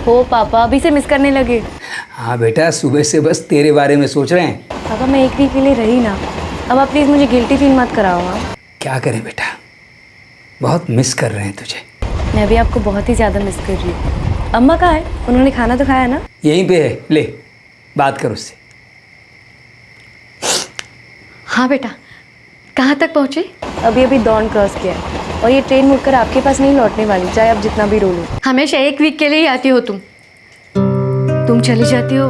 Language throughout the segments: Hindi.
हो पापा, अभी से मिस करने लगे? हाँ बेटा, सुबह से बस तेरे बारे में सोच रहे हैं। पापा मैं एक वीक के लिए रही ना, अब आप प्लीज़ मुझे गिल्टी फील मत कराओ। हाँ क्या करें बेटा, बहुत मिस कर रहे हैं तुझे। मैं भी आपको बहुत ही ज़्यादा मिस कर रही हूँ। अम्मा कहाँ है? उन्होंने खाना तो खाया ना? यहीं पे है, ले बात कर उससे। हाँ बेटा, कहाँ तक पहुँचे? अभी अभी दौन क्रॉस किया है और ये ट्रेन मुड़कर आपके पास नहीं लौटने वाली, चाहे आप जितना भी रो लो। हमेशा एक वीक के लिए ही आती हो तुम चली जाती हो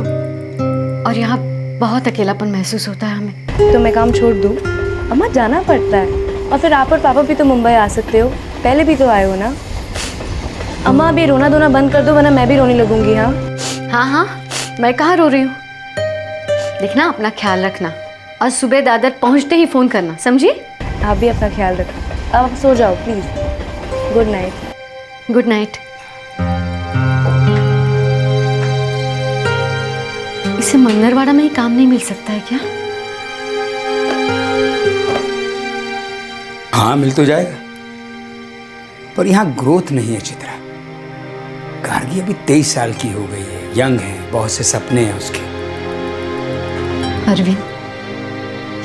और यहाँ बहुत अकेलापन महसूस होता है हमें। तो मैं काम छोड़ दूँ? अम्मा जाना पड़ता है, और फिर आप और पापा भी तो मुंबई आ सकते हो, पहले भी तो आए हो ना। अम्मा अभी रोना धोना बंद कर दो, वरना मैं भी रोने लगूंगी। हाँ हाँ हाँ, मैं कहाँ रो रही हूँ। देखना, अपना ख्याल रखना और सुबह दादर पहुँचते ही फ़ोन करना, समझी? आप भी अपना ख्याल रखो। अब आप सो जाओ please. Good night. Good night. इसे मंगलवाड़ा में ही काम नहीं मिल सकता है क्या? हाँ मिल तो जाएगा, पर यहाँ ग्रोथ नहीं है चित्रा। गार्गी अभी 23 साल की हो गई है, यंग है, बहुत से सपने हैं उसके। अरविंद,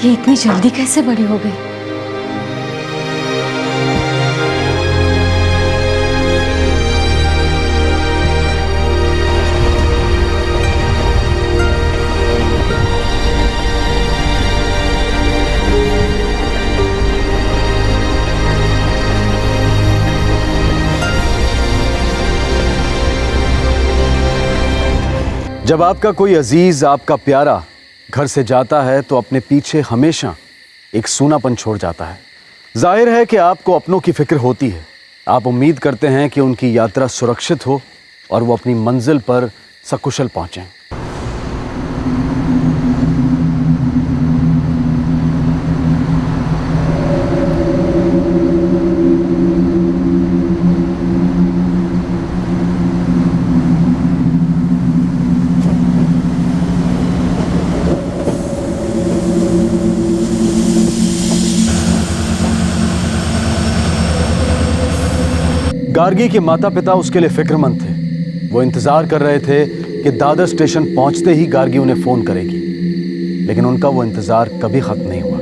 ये इतनी जल्दी कैसे बड़ी हो गई? जब आपका कोई अजीज, आपका प्यारा घर से जाता है तो अपने पीछे हमेशा एक सूनापन छोड़ जाता है। जाहिर है कि आपको अपनों की फिक्र होती है। आप उम्मीद करते हैं कि उनकी यात्रा सुरक्षित हो और वो अपनी मंजिल पर सकुशल पहुंचें। गार्गी के माता पिता उसके लिए फिक्रमंद थे। वो इंतजार कर रहे थे कि दादर स्टेशन पहुंचते ही गार्गी उन्हें फोन करेगी, लेकिन उनका वो इंतजार कभी खत्म नहीं हुआ।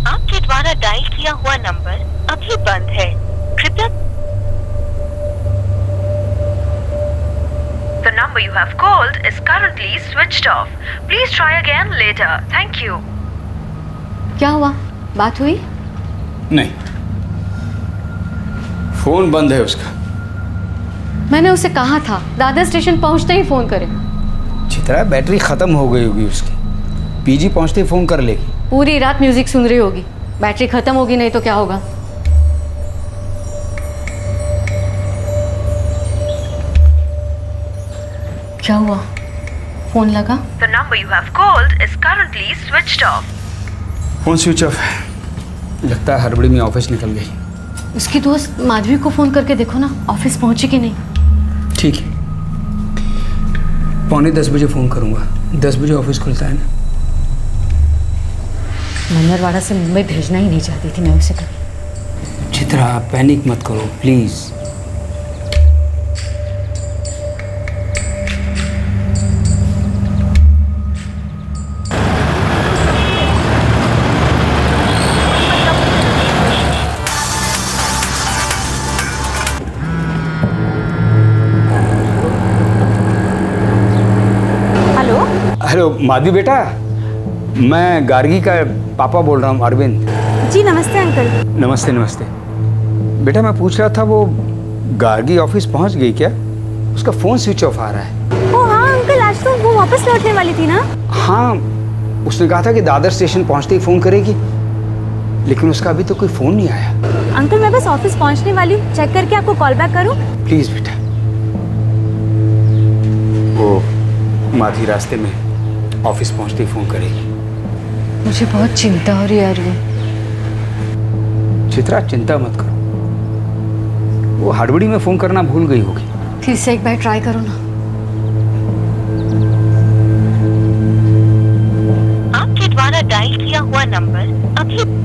आपके द्वारा डायल किया हुआ नंबर अभी बंद है, कृपया। The number you have called is currently switched off. Please try again later. Thank you. क्या हुआ? बात हुई? नहीं, फोन बंद है उसका। मैंने उसे कहा था दादर स्टेशन पहुंचते ही फोन करें। चित्रा, बैटरी खत्म हो गई होगी उसकी, पीजी पहुंचते ही फोन कर लेगी। पूरी रात म्यूजिक सुन रही होगी, बैटरी खत्म होगी नहीं तो क्या होगा? क्या हुआ? फोन लगा? The number you have called is currently switched off. Phone switch off है, लगता है हड़बड़ी में ऑफिस निकल गई। उसकी दोस्त माधवी को फोन करके देखो ना, ऑफिस पहुंची कि नहीं। ठीक है, 9:45 बजे फोन करूंगा। 10 बजे ऑफिस खुलता है ना। मंगलवाड़ा से मुंबई भेजना ही नहीं चाहती थी मैं उसे कभी। चित्रा, आप पैनिक मत करो प्लीज। हेलो हेलो माधवी बेटा, मैं गार्गी का पापा बोल रहा हूँ, अरविंद। जी नमस्ते अंकल। नमस्ते नमस्ते। बेटा मैं पूछ रहा था, वो गार्गी ऑफिस पहुँच गई क्या? उसका फ़ोन स्विच ऑफ आ रहा है। ओ हाँ अंकल, आज तो वो वापस लौटने वाली थी ना। हाँ, उसने कहा था कि दादर स्टेशन पहुँचते ही फ़ोन करेगी, लेकिन उसका अभी तो कोई फ़ोन नहीं आया। अंकल मैं बस ऑफिस पहुंचने वाली हूँ, चेक करके आपको कॉल बैक करूँ? प्लीज़ बेटा। वो माधवी रास्ते में ऑफिस पहुँचते ही फ़ोन करेगी। मुझे बहुत चिंता हो रही है अरविंद। चित्रा, चिंता मत करो, वो हड़बड़ी में फ़ोन करना भूल गई होगी। फिर से एक बार ट्राई करो ना। आपके द्वारा डायल किया हुआ नंबर अभी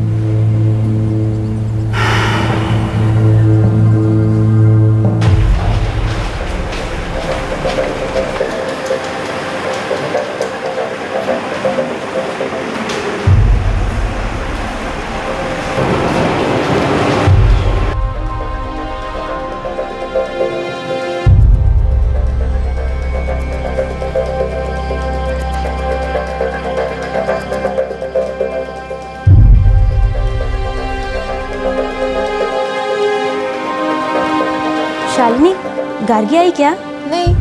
शालिनी, गार्गी आई क्या? नहीं,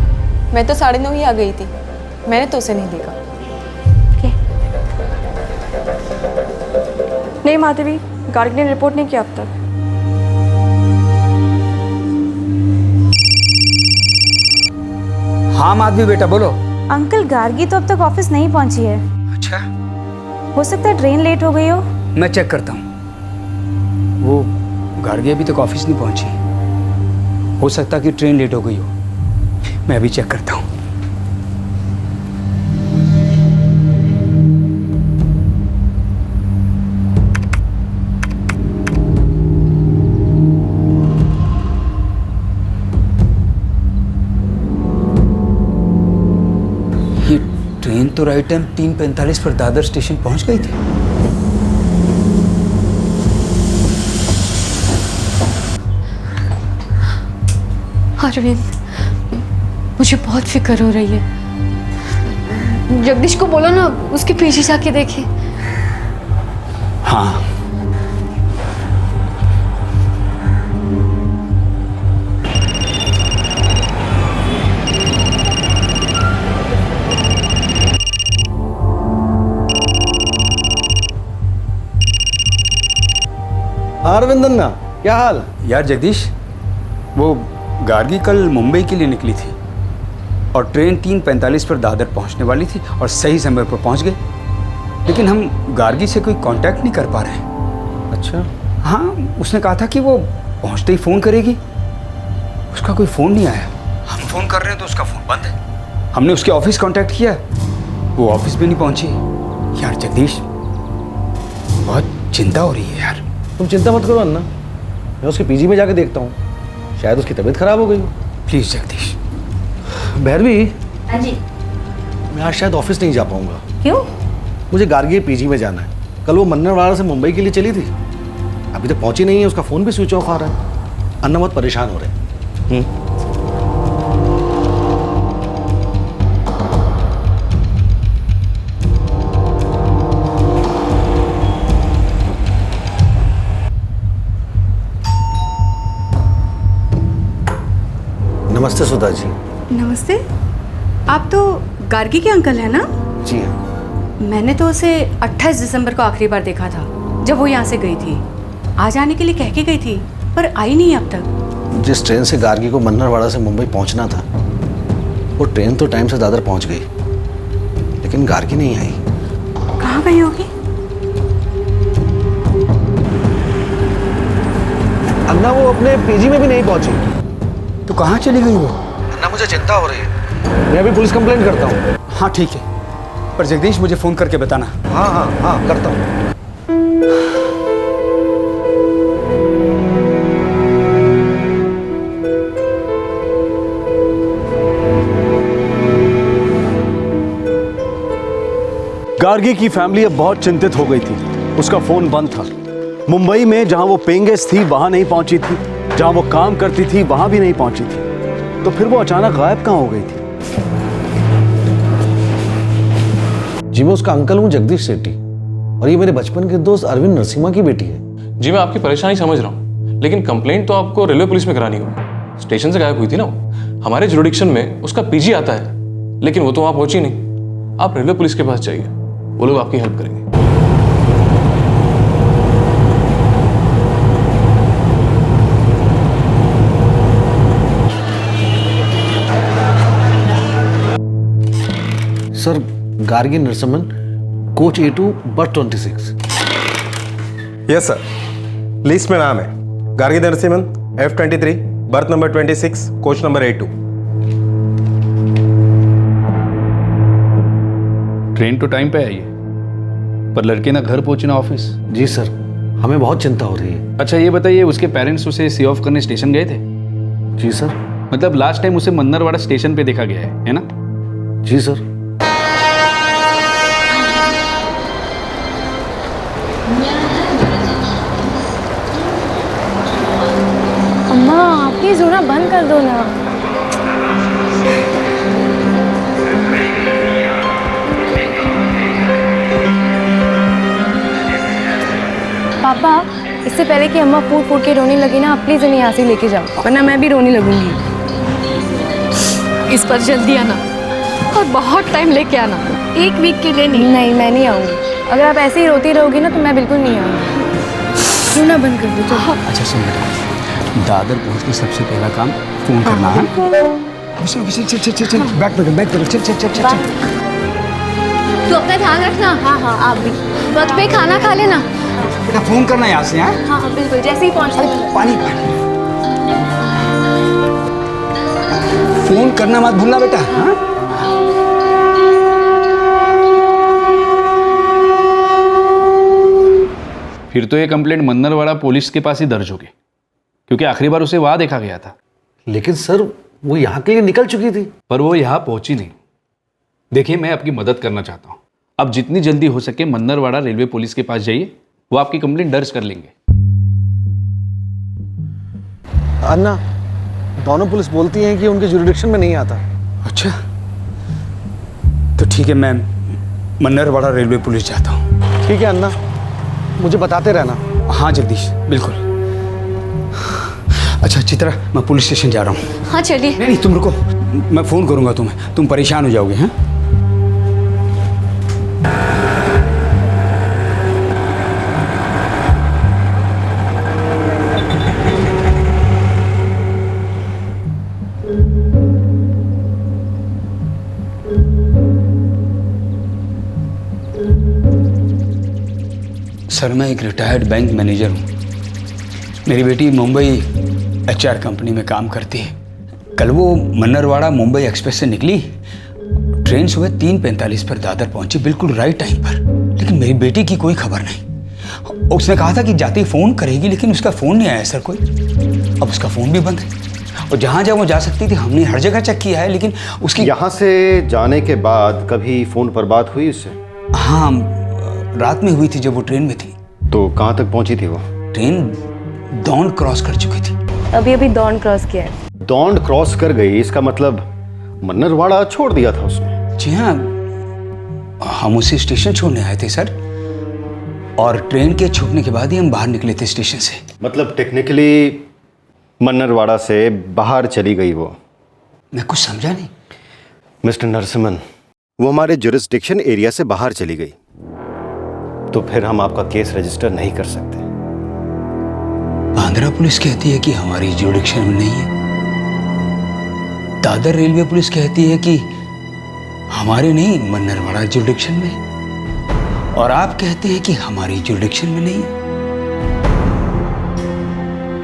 मैं तो 9:30 ही आ गई थी। मैंने तो उसे नहीं देखा। नहीं माधवी, गार्गी ने रिपोर्ट नहीं किया अब तक। हाँ माधवी बेटा बोलो। अंकल, गार्गी तो अब तक ऑफिस नहीं पहुंची है। अच्छा, हो सकता है ट्रेन लेट हो गई हो। मैं चेक करता हूँ। वो गार्गी अभी तक ऑफिस नहीं पहुंची, हो सकता कि ट्रेन लेट हो गई हो। मैं अभी चेक करता हूँ। ये ट्रेन तो राइट टाइम 3:45 पर दादर स्टेशन पहुंच गई थी। अरविंद, मुझे बहुत फिक्र हो रही है। जगदीश को बोलो ना, उसके पीछे जाके देखे। हाँ, अरविंद अन्ना, क्या हाल? यार जगदीश, वो गार्गी कल मुंबई के लिए निकली थी और ट्रेन 3:45 पर दादर पहुंचने वाली थी और सही समय पर पहुंच गई, लेकिन हम गार्गी से कोई कांटेक्ट नहीं कर पा रहे हैं। अच्छा, हाँ, उसने कहा था कि वो पहुंचते ही फ़ोन करेगी। उसका कोई फ़ोन नहीं आया। हम फ़ोन कर रहे हैं तो उसका फ़ोन बंद है। हमने उसके ऑफिस कांटेक्ट किया, वो ऑफिस भी नहीं पहुंची। यार जगदीश, बहुत चिंता हो रही है यार। तुम चिंता मत करो अन्ना, मैं उसके पीजी में जाके देखता हूँ, शायद उसकी तबीयत खराब हो गई हो। प्लीज़ जगदीश। भैरवी, हाँ जी। मैं आज शायद ऑफिस नहीं जा पाऊंगा। क्यों? मुझे गार्गी पीजी में जाना है। कल वो मन्नरवाड़ा से मुंबई के लिए चली थी, अभी तक पहुंची नहीं है। उसका फ़ोन भी स्विच ऑफ आ रहा है। अन्ना बहुत परेशान हो रहे हैं। नमस्ते सुधा जी। नमस्ते। आप तो गार्गी के अंकल हैं ना? जी हाँ। मैंने तो उसे 28 दिसंबर को आखिरी बार देखा था, जब वो यहाँ से गई थी। आज आने के लिए कह के गई थी, पर आई नहीं अब तक। जिस ट्रेन से गार्गी को मन्नरवाड़ा से मुंबई पहुंचना था, वो ट्रेन तो टाइम से दादर पहुंच गई, लेकिन गार्गी नहीं आई। कहाँ गई होगी? अन्ना, वो अपने पीजी में भी नहीं पहुंची। तो कहाँ चली गई वो? अन्ना, मुझे चिंता हो रही है। मैं अभी पुलिस कंप्लेंट करता हूँ। हाँ ठीक है, पर जगदीश मुझे फ़ोन करके बताना। हाँ हाँ हाँ, करता हूँ। गार्गी की फैमिली अब बहुत चिंतित हो गई थी। उसका फोन बंद था। मुंबई में जहां वो पेइंग गेस्ट थी वहां नहीं पहुंची थी, जहां वो काम करती थी वहां भी नहीं पहुंची थी। तो फिर वो अचानक गायब कहां हो गई थी? जी, मैं उसका अंकल हूँ जगदीश सेठी, और ये मेरे बचपन के दोस्त अरविंद नरसिम्हा की बेटी है। जी, मैं आपकी परेशानी समझ रहा हूँ, लेकिन कंप्लेंट तो आपको रेलवे पुलिस में करानी होगी। स्टेशन से गायब हुई थी ना वो। हमारे जुरिडिक्शन में उसका पीजी आता है, लेकिन वो तो वहाँ पहुंची नहीं। आप रेलवे पुलिस के पास जाइए, वो लोग आपकी हेल्प करेंगे। Sir, Gargi Narasimhan, coach A2 बस 26। यस सर, लिस्ट में नाम है Gargi Narasimhan F23 birth number 26, coach number 82। Train तो टाइम पे आई है, पर लड़के ना घर पहुंचे ना ऑफिस। जी सर, हमें बहुत चिंता हो रही है। अच्छा ये बताइए, उसके पेरेंट्स उसे सी ऑफ करने स्टेशन गए थे? जी सर। मतलब लास्ट टाइम उसे मन्नरवाड़ा स्टेशन पे देखा गया है ना? जी सर। अम्मा आप प्लीज रोना बंद कर दो ना। पापा इससे पहले कि अम्मा फूट फूट के रोने लगी ना, आप प्लीज इन्हें यहाँ से लेके जाओ, वरना मैं भी रोने लगूंगी। इस पर जल्दी आना और बहुत टाइम लेके आना, 1 वीक के लिए नहीं। नहीं मैं नहीं आऊँगी, अगर आप ऐसे ही रोती रहोगी ना तो मैं बिल्कुल नहीं आऊँगी। रोना बंद कर दो चलो। अच्छा सुन बेटा, दादर पहुंचने सबसे पहला काम फोन करना है। चल बैक चल चल चल चल। तू अपना ध्यान रखना। हाँ हाँ आप भी वक्त पे खाना खा लेना। बेटा फोन करना यहाँ से। हाँ हाँ हाँ बिल्कुल, जैसे ही पहुँचते पानी फोन करना मत भूलना बेटा। हाँ फिर तो ये कंप्लेंट मन्नरवाड़ा पुलिस के पास ही दर्ज होगी, क्योंकि आखिरी बार उसे वहां देखा गया था। लेकिन सर वो यहाँ के लिए निकल चुकी थी। पर वो यहाँ पहुंची नहीं। देखिए मैं आपकी मदद करना चाहता हूँ, अब जितनी जल्दी हो सके मन्नरवाड़ा रेलवे पुलिस के पास जाइए, वो आपकी कंप्लेंट दर्ज कर लेंगे। अन्ना, दोनों पुलिस बोलती हैं कि उनके जुरिडिक्शन में नहीं आता। अच्छा तो ठीक है, मैं मन्नरवाड़ा रेलवे पुलिस जाता हूँ। ठीक है अन्ना, मुझे बताते रहना। हाँ जगदीश बिल्कुल। अच्छा चित्रा, मैं पुलिस स्टेशन जा रहा हूँ। हाँ चलिए। नहीं तुम रुको, मैं फोन करूंगा तुम्हें, तुम परेशान हो जाओगे। हैं सर मैं एक रिटायर्ड बैंक मैनेजर हूँ। मेरी बेटी मुंबई HR कंपनी में काम करती है। कल वो मन्नरवाड़ा मुंबई एक्सप्रेस से निकली, ट्रेन सुबह 3:45 पर दादर पहुंची, बिल्कुल राइट टाइम पर। लेकिन मेरी बेटी की कोई खबर नहीं। उसने कहा था कि जाते ही फ़ोन करेगी, लेकिन उसका फ़ोन नहीं आया सर कोई। अब उसका फ़ोन भी बंद है, और जहाँ जहाँ वो जा सकती थी हमने हर जगह चेक किया है, लेकिन उसकी। यहाँ से जाने के बाद कभी फोन पर बात हुई उससे? हाँ रात में हुई थी जब वो ट्रेन में थी। तो कहाँ तक पहुंची थी वो? ट्रेन दौंड क्रॉस कर चुकी थी। अभी अभी दौंड क्रॉस किया है। दौंड क्रॉस कर गई, इसका मतलब मन्नरवाड़ा छोड़ दिया था उसने? जी हाँ, हम उसे स्टेशन छोड़ने आए थे सर, और ट्रेन के छूटने के बाद ही हम बाहर निकले थे स्टेशन से। मतलब टेक्निकली मन्नरवाड़ा से बाहर चली गई वो? मैं कुछ समझा नहीं। मिस्टर नरसिम्हन, वो हमारे जुरिस्डिक्शन एरिया से बाहर चली गई, तो फिर हम आपका केस रजिस्टर नहीं कर सकते। बांद्रा पुलिस कहती है कि हमारी जुरिडिक्शन में नहीं है, दादर रेलवे पुलिस कहती है कि हमारे नहीं मन्नरवाड़ा जुरिडिक्शन में, और आप कहते हैं कि हमारी जुरिडिक्शन में नहीं है।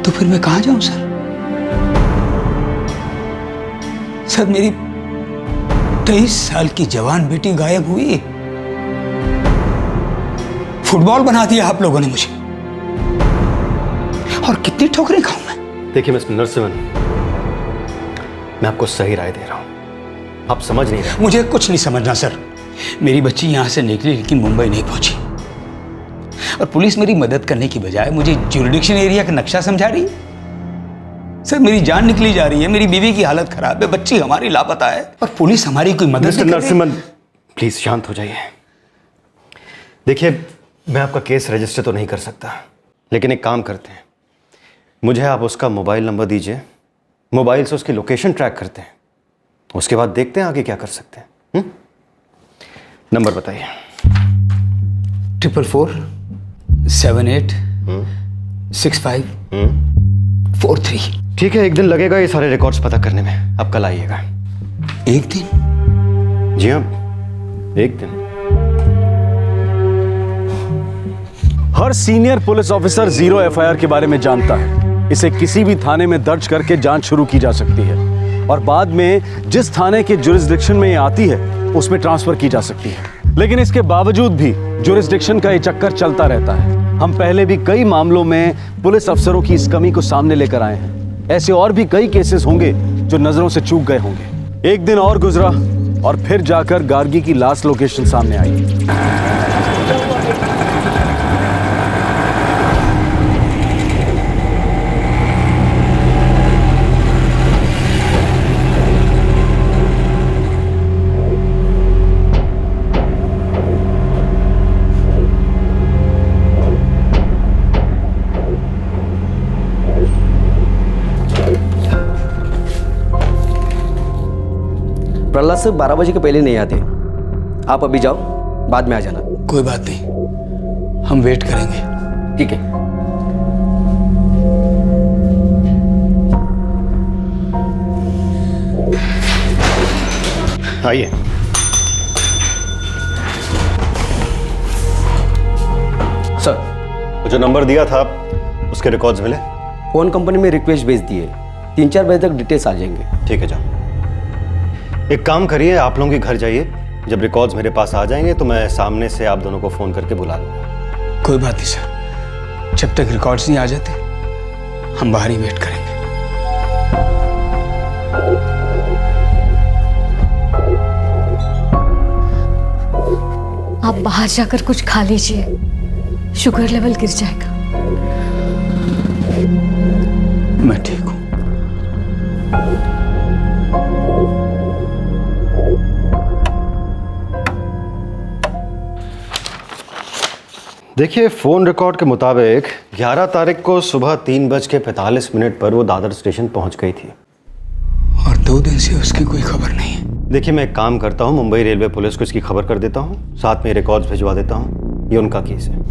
तो फिर मैं कहां जाऊं सर? सर मेरी 23 साल की जवान बेटी गायब हुई, फुटबॉल बना दिया आप लोगों ने मुझे, और कितनी ठोकरें खाऊं मैं? देखिए मिस्टर नरसिम्हन, मैं आपको सही राय दे रहा हूं, आप समझ नहीं रहे। मुझे कुछ नहीं समझना सर। मेरी बच्ची यहां से निकली लेकिन मुंबई नहीं पहुंची, और पुलिस मेरी मदद करने की बजाय मुझे जुरिडिक्शन एरिया का नक्शा समझा रही है। सर मेरी जान निकली जा रही है, मेरी बीवी की हालत खराब है, बच्ची हमारी लापता है, और पुलिस हमारी कोई मदद मिस्टर नहीं कर रही। नरसिम्हन प्लीज शांत हो जाइए। देखिए मैं आपका केस रजिस्टर तो नहीं कर सकता, लेकिन एक काम करते हैं, मुझे आप उसका मोबाइल नंबर दीजिए, मोबाइल से उसकी लोकेशन ट्रैक करते हैं, उसके बाद देखते हैं आगे क्या कर सकते हैं। नंबर बताइए। 444 78 65 43। ठीक है, एक दिन लगेगा ये सारे रिकॉर्ड्स पता करने में, आप कल आइएगा। एक दिन? जी हाँ, एक दिन। हर सीनियर पुलिस ऑफिसर 0 FIR के बारे में जानता है, इसे किसी भी थाने में दर्ज करके जांच शुरू की जा सकती है और बाद में जिस थाने के जुरिस्डिक्शन में ये आती है उसमें ट्रांसफर की जा सकती है। लेकिन इसके बावजूद भी जुरिस्डिक्शन का ये चक्कर चलता रहता है। हम पहले भी कई मामलों में पुलिस अफसरों की इस कमी को सामने लेकर आए हैं। ऐसे और भी कई केसेस होंगे जो नजरों से चूक गए होंगे। एक दिन और गुजरा और फिर जाकर गार्गी की लास्ट लोकेशन सामने आई। प्रहलाद सर 12 बजे के पहले नहीं आते। आप अभी जाओ, बाद में आ जाना। कोई बात नहीं, हम वेट करेंगे। ठीक है। आइए। सर, जो नंबर दिया था उसके रिकॉर्ड्स मिले? फोन कंपनी में रिक्वेस्ट भेज दिए, 3-4 बजे तक डिटेल्स आ जाएंगे। ठीक है, जाओ। एक काम करिए, आप लोगों के घर जाइए। जब रिकॉर्ड्स मेरे पास आ जाएंगे तो मैं सामने से आप दोनों को फ़ोन करके बुला लूँगा। कोई बात नहीं सर, जब तक रिकॉर्ड्स नहीं आ जाते हम बाहर ही वेट करेंगे। आप बाहर जाकर कुछ खा लीजिए, शुगर लेवल गिर जाएगा। मैं ठीक हूँ। देखिए, फ़ोन रिकॉर्ड के मुताबिक 11 तारीख को सुबह 3:45 पर वो दादर स्टेशन पहुंच गई थी और 2 दिन से उसकी कोई खबर नहीं है। देखिए, मैं एक काम करता हूं, मुंबई रेलवे पुलिस को इसकी खबर कर देता हूं, साथ में रिकॉर्ड्स भिजवा देता हूं। ये उनका केस है।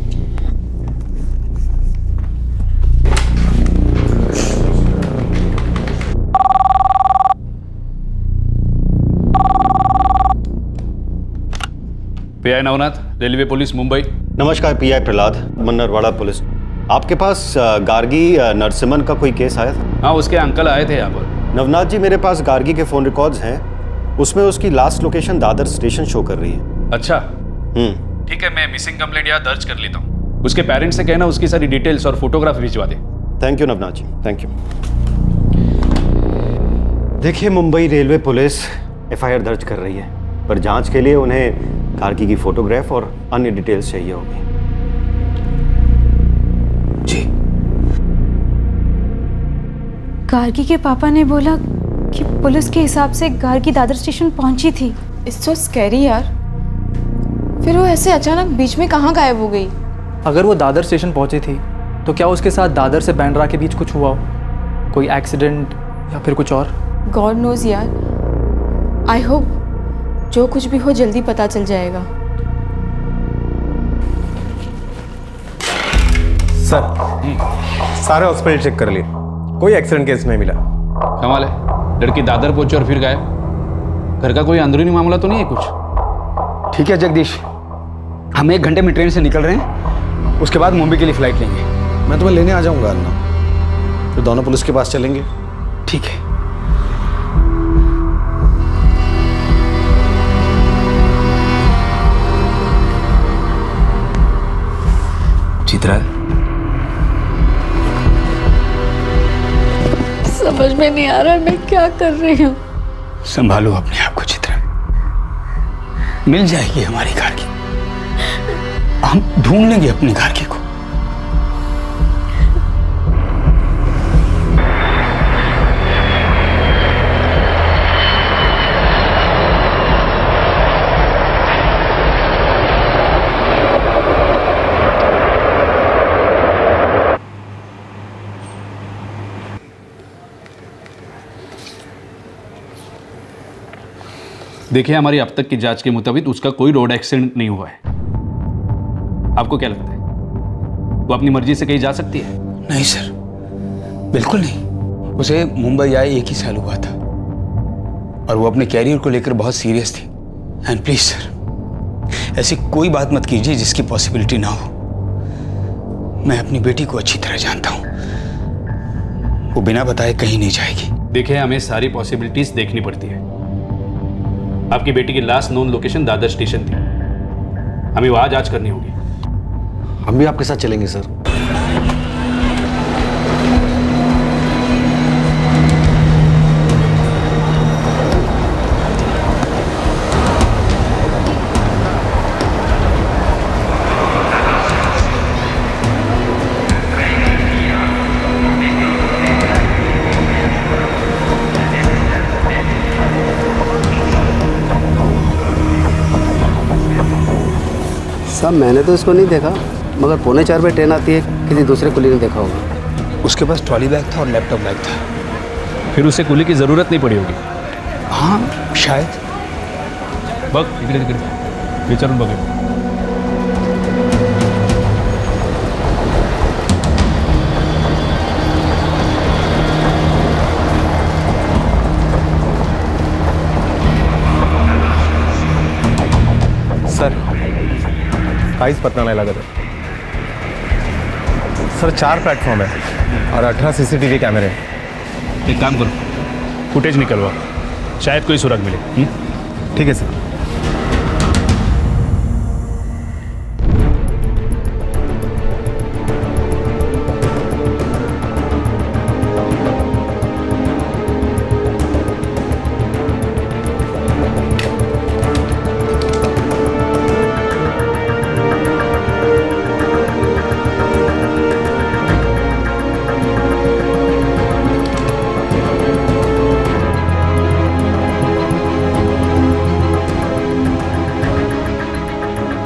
Pi Navnath, railway police Mumbai. नमस्कार पीआई प्रहलाद, मन्नरवाड़ा पुलिस। आपके पास गार्गी नरसिम्हन का कोई केस आया था? हाँ, उसके अंकल आए थे यहाँ पर। नवनाथ जी, मेरे पास गार्गी के फ़ोन रिकॉर्ड्स हैं, उसमें उसकी last location Dadar station show कर रही है। अच्छा, ठीक है, मैं मिसिंग कंप्लेंट यहाँ दर्ज कर लेता हूँ। उसके पेरेंट्स से कहना उसकी सारी डिटेल्स और फोटोग्राफ भिजवा दे। Thank you Navnath ji, thank you. देखिए, मुंबई रेलवे पुलिस एफआईआर दर्ज कर रही है, पर जांच के लिए उन्हें गार्गी की फोटोग्राफ और अन्य डिटेल्स चाहिए होगी। जी। गार्गी के पापा ने बोला कि पुलिस के हिसाब से गार्गी दादर स्टेशन पहुंची थी। इट्स सो स्कैरी यार। फिर वो ऐसे अचानक बीच में कहाँ गायब हो गई? अगर वो दादर स्टेशन पहुंची थी तो क्या उसके साथ दादर से बांद्रा के बीच कुछ हुआ हो? कोई एक्सीडेंट या फिर कुछ और? गॉड नोज यार। आई होप जो कुछ भी हो जल्दी पता चल जाएगा। सर, सारे हॉस्पिटल चेक कर लिए, कोई एक्सीडेंट केस नहीं मिला। कमाल है, लड़की दादर पहुंची और फिर गायब। घर का कोई अंदरूनी मामला तो नहीं है कुछ? ठीक है जगदीश, हम 1 घंटे में ट्रेन से निकल रहे हैं, उसके बाद मुंबई के लिए फ्लाइट लेंगे। मैं तुम्हें लेने आ जाऊंगा अन्ना, फिर दोनों पुलिस के पास चलेंगे। ठीक है। चित्रा, समझ में नहीं आ रहा मैं क्या कर रही हूँ। संभालो अपने आप को चित्रा, मिल जाएगी हमारी गार्गी। हम ढूंढ लेंगे अपनी गार्गी को। देखिए, हमारी अब तक की जांच के मुताबिक उसका कोई रोड एक्सीडेंट नहीं हुआ है। आपको क्या लगता है, वो अपनी मर्जी से कहीं जा सकती है? नहीं सर, बिल्कुल नहीं। उसे मुंबई आए 1 ही साल हुआ था और वो अपने कैरियर को लेकर बहुत सीरियस थी। एंड प्लीज सर, ऐसी कोई बात मत कीजिए जिसकी पॉसिबिलिटी ना हो। मैं अपनी बेटी को अच्छी तरह जानता हूं। वो बिना बताए कहीं नहीं जाएगी। देखिए, हमें सारी पॉसिबिलिटीज देखनी पड़ती है। आपकी बेटी की last known location Dadar station थी, हमें वहां जांच करनी होगी। हम भी आपके साथ चलेंगे सर। साहब मैंने तो इसको नहीं देखा, मगर 3:45 पे ट्रेन आती है, किसी दूसरे कुली ने देखा होगा। उसके पास ट्रॉली बैग था और लैपटॉप बैग था। फिर उसे कुली की जरूरत नहीं पड़ी होगी। हाँ शायद। बघ इकडे तिकडे विचारून बघ। सर काहीच पत्ता नाही लागत आहे सर। 4 प्लेटफॉर्म है और 18 CCTV कैमरे हैं। एक काम करो, फुटेज निकलवा, शायद कोई सुराग मिले। ठीक है सर।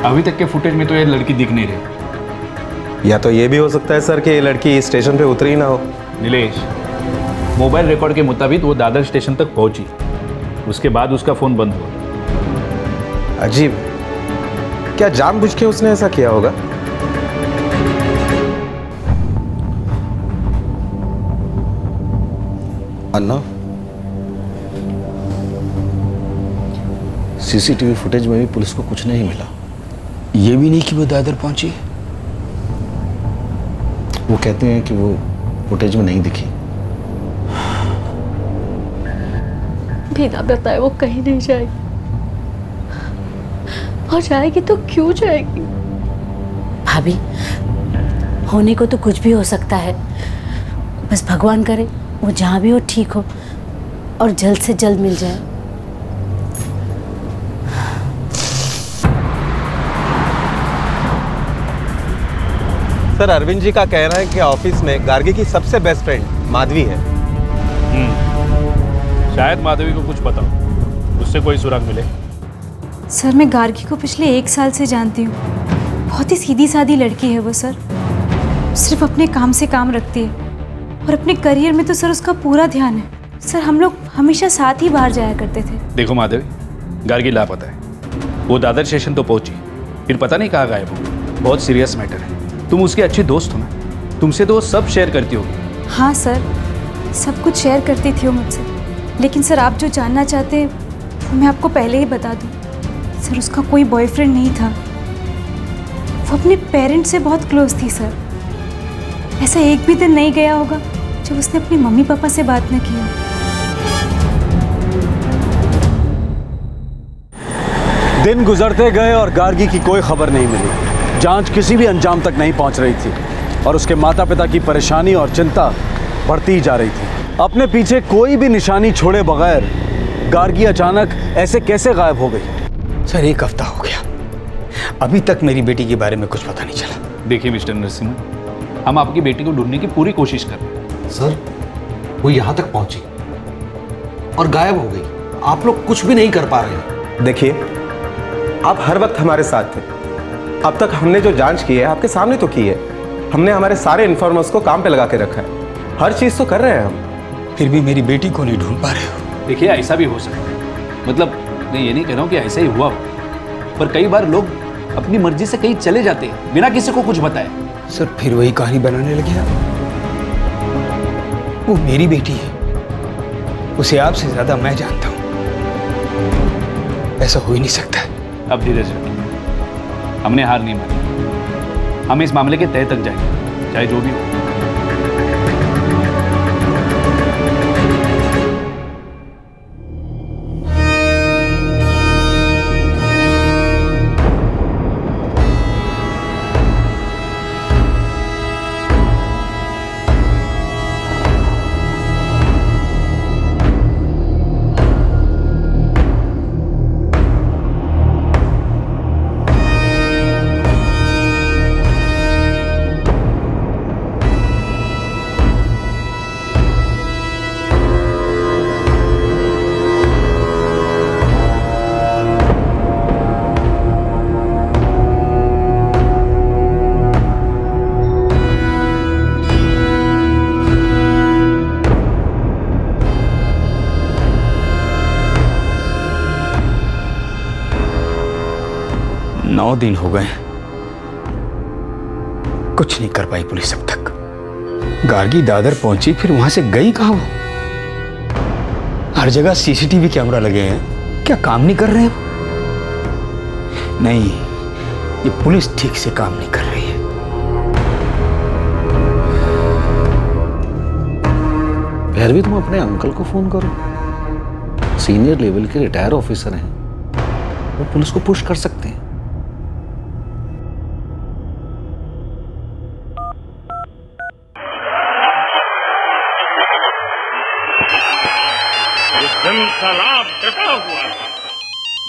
अभी तक के फुटेज में तो ये लड़की दिख नहीं रही। या तो ये भी हो सकता है सर कि ये लड़की स्टेशन पे उतरी ना हो। नीलेश, मोबाइल रिकॉर्ड के मुताबिक वो दादर स्टेशन तक पहुंची, उसके बाद उसका फोन बंद हुआ। अजीब, क्या जानबूझ के उसने ऐसा किया होगा? अन्ना, CCTV फुटेज में भी पुलिस को कुछ नहीं मिला। ये भी नहीं कि वो दादर पहुंची। वो कहते हैं कि वो फुटेज में नहीं दिखी। बिना बताए वो कहीं नहीं जाएगी, और जाएगी तो क्यों जाएगी? भाभी, होने को तो कुछ भी हो सकता है, बस भगवान करे वो जहाँ भी हो ठीक हो और जल्द से जल्द मिल जाए। सर अरविंद जी का कहना है कि ऑफिस में गार्गी की सबसे बेस्ट फ्रेंड माधवी है। शायद माधवी को कुछ पता हो, उससे कोई सुराग मिले। सर मैं गार्गी को पिछले 1 साल से जानती हूँ। बहुत ही सीधी सादी लड़की है वो सर, सिर्फ अपने काम से काम रखती है और अपने करियर में तो सर उसका पूरा ध्यान है। सर हम लोग हमेशा साथ ही बाहर जाया करते थे। देखो माधवी, गार्गी लापता है, वो दादर स्टेशन तो पहुंची, फिर पता नहीं कहाँ गायब हो। बहुत सीरियस मैटर है, तुम उसकी अच्छी दोस्त हो ना, तुमसे तो वो सब शेयर करती होगी। हाँ सर, सब कुछ शेयर करती थी वो मुझसे, लेकिन सर आप जो जानना चाहते हैं वो मैं आपको पहले ही बता दूं। सर उसका कोई बॉयफ्रेंड नहीं था, वो अपने पेरेंट्स से बहुत क्लोज थी सर। ऐसा एक भी दिन नहीं गया होगा जब उसने अपने मम्मी पापा से बात न की हो। दिन गुजरते गए और गार्गी की कोई खबर नहीं मिली। जांच किसी भी अंजाम तक नहीं पहुंच रही थी और उसके माता पिता की परेशानी और चिंता बढ़ती ही जा रही थी। अपने पीछे कोई भी निशानी छोड़े बगैर गार्गी अचानक ऐसे कैसे गायब हो गई? सर 1 हफ्ता हो गया, अभी तक मेरी बेटी के बारे में कुछ पता नहीं चला। देखिए मिस्टर नरसिम्हा, हम आपकी बेटी को ढूंढने की पूरी कोशिश कर रहे हैं। सर वो यहाँ तक पहुंची और गायब हो गई, आप लोग कुछ भी नहीं कर पा रहे हैं। देखिए, आप हर वक्त हमारे साथ थे। अब तक हमने जो जांच की है आपके सामने तो की है। हमने हमारे सारे इन्फॉर्मर्स को काम पे लगा के रखा है, हर चीज तो कर रहे हैं हम। फिर भी मेरी बेटी को नहीं ढूंढ पा रहे हो। देखिए, ऐसा भी हो सकता है, मतलब मैं ये नहीं कह रहा हूँ कि ऐसा ही हुआ हो, पर कई बार लोग अपनी मर्जी से कहीं चले जाते हैं बिना किसी को कुछ बताए। सर फिर वही कहानी बनाने लगे आप। वो मेरी बेटी है, उसे आपसे ज्यादा मैं जानता हूँ, ऐसा हो ही नहीं सकता। अब धीरे से, हमने हार नहीं मानी, हम इस मामले के तह तक जाएंगे, चाहे जो भी हो। 9 दिन हो गए, कुछ नहीं कर पाई पुलिस अब तक। गार्गी दादर पहुंची, फिर वहां से गई कहां वो? हर जगह सीसीटीवी कैमरा लगे हैं, क्या काम नहीं कर रहे हैं? नहीं, ये पुलिस ठीक से काम नहीं कर रही है। फिर भी तुम अपने अंकल को फोन करो, सीनियर लेवल के रिटायर ऑफिसर हैं, वो पुलिस को पुश कर सकते हैं। शराब डटा हुआ था,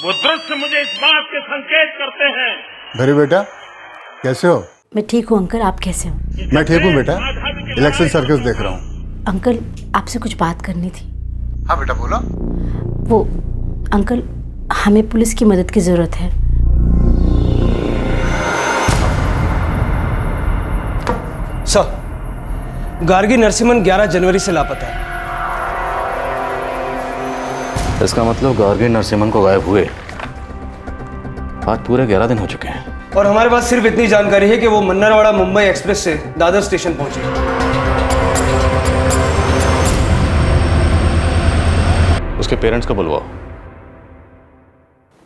वो दृश्य मुझे इस बात के संकेत करते हैं। मेरे बेटा कैसे हो? मैं ठीक हूँ अंकल, आप कैसे हो? मैं ठीक हूँ बेटा, इलेक्शन सर्कस देख रहा हूँ। अंकल आपसे कुछ बात करनी थी। हाँ बेटा बोलो। वो अंकल, हमें पुलिस की मदद की जरूरत है। सर, गार्गी नरसिम्हन 11 जनवरी से लापता है। इसका मतलब गार्गी नरसिम्हन को गायब हुए आज पूरे 11 दिन हो चुके हैं। और हमारे पास सिर्फ इतनी जानकारी है कि वो मन्नरवाड़ा मुंबई एक्सप्रेस से दादर स्टेशन पहुंचे। उसके पेरेंट्स को बुलवाओ।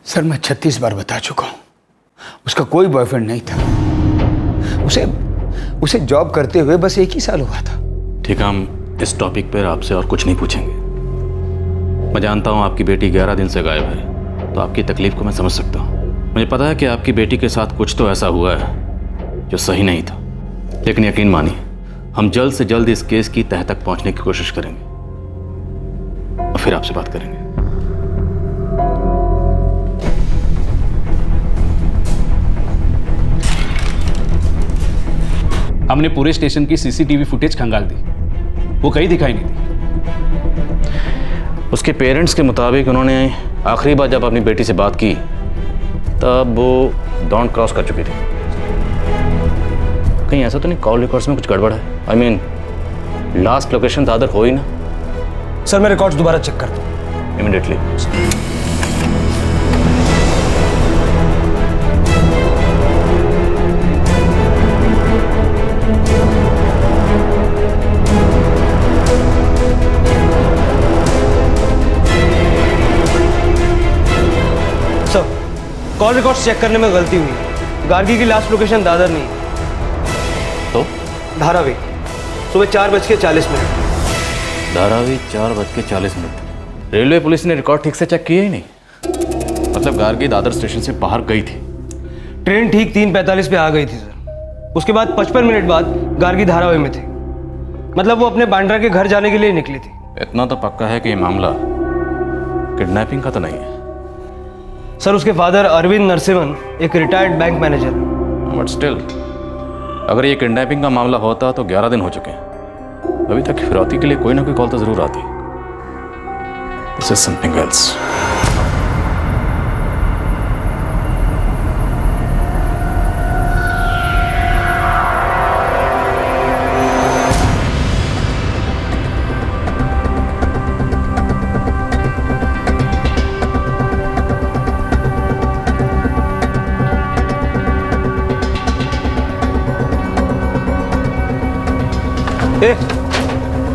सर, मैं 36 बार बता चुका हूं, उसका कोई बॉयफ्रेंड नहीं था। उसे जॉब करते हुए बस 1 ही साल हुआ था। ठीक है, हम इस टॉपिक पर आपसे और कुछ नहीं पूछेंगे। मैं जानता हूं आपकी बेटी 11 दिन से गायब है, तो आपकी तकलीफ को मैं समझ सकता हूं। मुझे पता है कि आपकी बेटी के साथ कुछ तो ऐसा हुआ है जो सही नहीं था, लेकिन यकीन मानिए हम जल्द से जल्द इस केस की तह तक पहुंचने की कोशिश करेंगे और फिर आपसे बात करेंगे। हमने पूरे स्टेशन की सीसीटीवी फुटेज खंगाल दी, वो कहीं दिखाई नहीं दी। उसके पेरेंट्स के मुताबिक उन्होंने आखिरी बार जब अपनी बेटी से बात की तब वो डॉन क्रॉस कर चुकी थी। कहीं ऐसा तो नहीं कॉल रिकॉर्ड्स में कुछ गड़बड़ है? I mean last location Dadar हो ही ना। सर, मैं रिकॉर्ड्स दोबारा चेक करता हूँ इमीडिएटली। कॉल रिकॉर्ड्स चेक करने में गलती हुई। गार्गी की लास्ट लोकेशन दादर नहीं तो धारावी, सुबह 4:40 धारावी 4:40। रेलवे पुलिस ने रिकॉर्ड ठीक से चेक किया ही नहीं। मतलब गार्गी दादर स्टेशन से बाहर गई थी। ट्रेन ठीक 3:45 पे आ गई थी सर। उसके बाद 55 मिनट बाद गार्गी धारावी में थी। मतलब वो अपने बांद्रा के घर जाने के लिए निकली थी। इतना तो पक्का है कि ये मामला किडनैपिंग का तो नहीं है। सर, उसके फादर अरविंद नरसिम्हन एक retired bank manager. But still, अगर ये किडनैपिंग का मामला होता तो 11 दिन हो चुके हैं। अभी तक फिरौती के लिए कोई ना कोई कॉल तो जरूर आती। This is something else.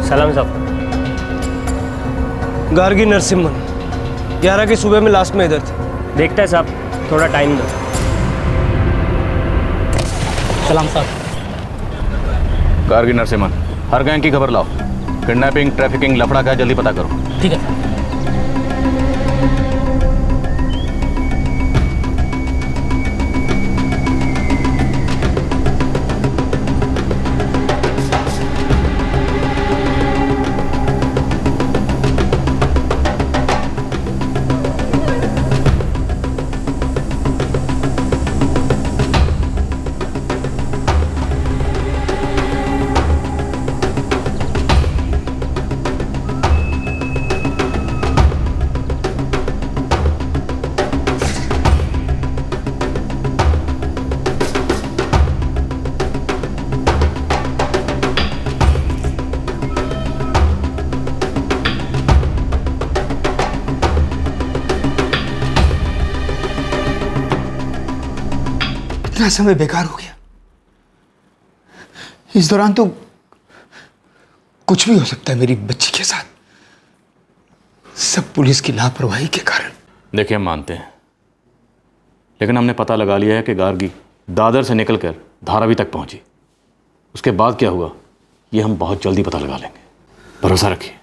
सलाम साहब। गार्गी नरसिम्हन 11 की सुबह में लास्ट में इधर थे। देखते हैं साहब, थोड़ा टाइम दो। सलाम साहब। गार्गी नरसिम्हन, हर गैंग की खबर लाओ। किडनैपिंग, ट्रैफिकिंग, लफड़ा क्या, जल्दी पता करो। ठीक है। इतना समय बेकार हो गया। इस दौरान तो कुछ भी हो सकता है मेरी बच्ची के साथ, सब पुलिस की लापरवाही के कारण। देखिए, हम मानते हैं, लेकिन हमने पता लगा लिया है कि गार्गी दादर से निकलकर धारावी तक पहुंची। उसके बाद क्या हुआ ये हम बहुत जल्दी पता लगा लेंगे, भरोसा रखिए।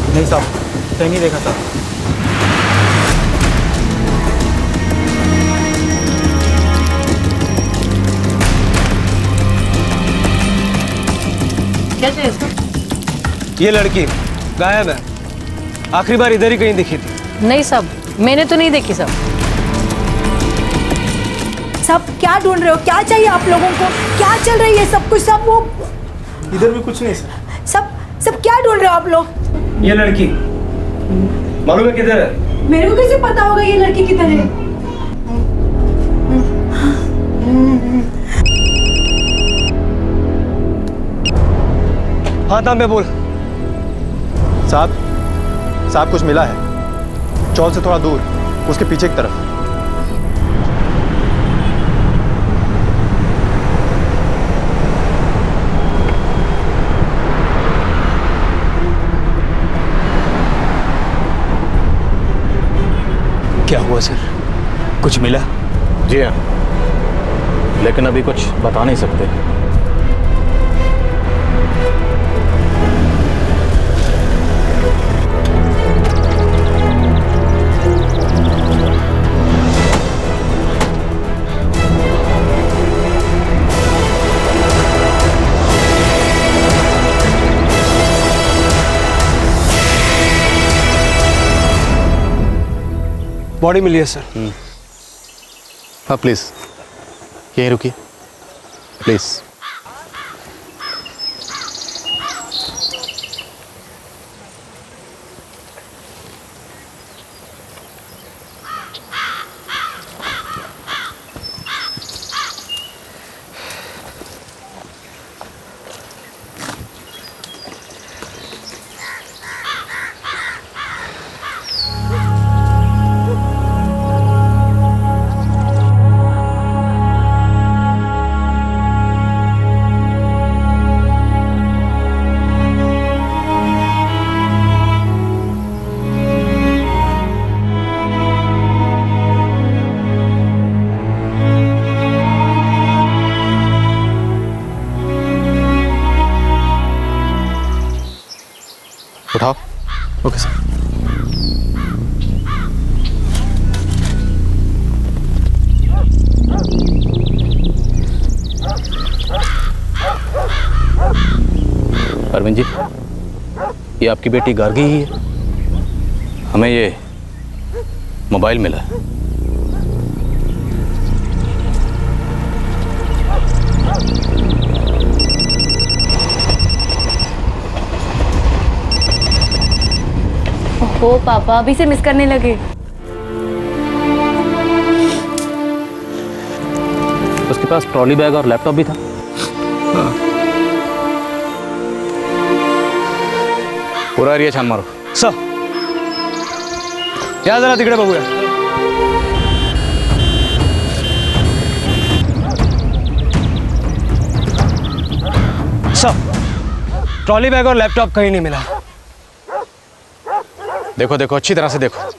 नहीं साहब, कहीं नहीं देखा साहब। क्या चाहिए इसको? ये लड़की गायब है, आखिरी बार इधर ही कहीं दिखी थी। नहीं साहब, मैंने तो नहीं देखी साहब। सब क्या ढूंढ रहे हो? क्या चाहिए आप लोगों को? क्या चल रही है सब कुछ? सब वो इधर भी कुछ नहीं सर। सब क्या ढूंढ रहे हो आप लोग? ये लड़की मालूम है किधर है? मेरे को कैसे पता होगा ये लड़की किधर है? हाँ तांबे बोल। साहब कुछ मिला है, चौल से थोड़ा दूर, उसके पीछे की तरफ। क्या हुआ सर, कुछ मिला? जी हाँ, लेकिन अभी कुछ बता नहीं सकते। बॉडी मिली है सर। हाँ प्लीज़ यहीं रुकिए प्लीज़। उठाओ। Okay sir. अरविंद जी, ये आपकी बेटी गार्गी ही है। हमें ये मोबाइल मिला है। ओहो पापा, अभी से मिस करने लगे। उसके पास ट्रॉली बैग और लैपटॉप भी था। पूरा एरिया छान मारो। सर या जरा तिकडे बघूया। सर ट्रॉली बैग और लैपटॉप कहीं नहीं मिला। देखो देखो अच्छी तरह से देखो।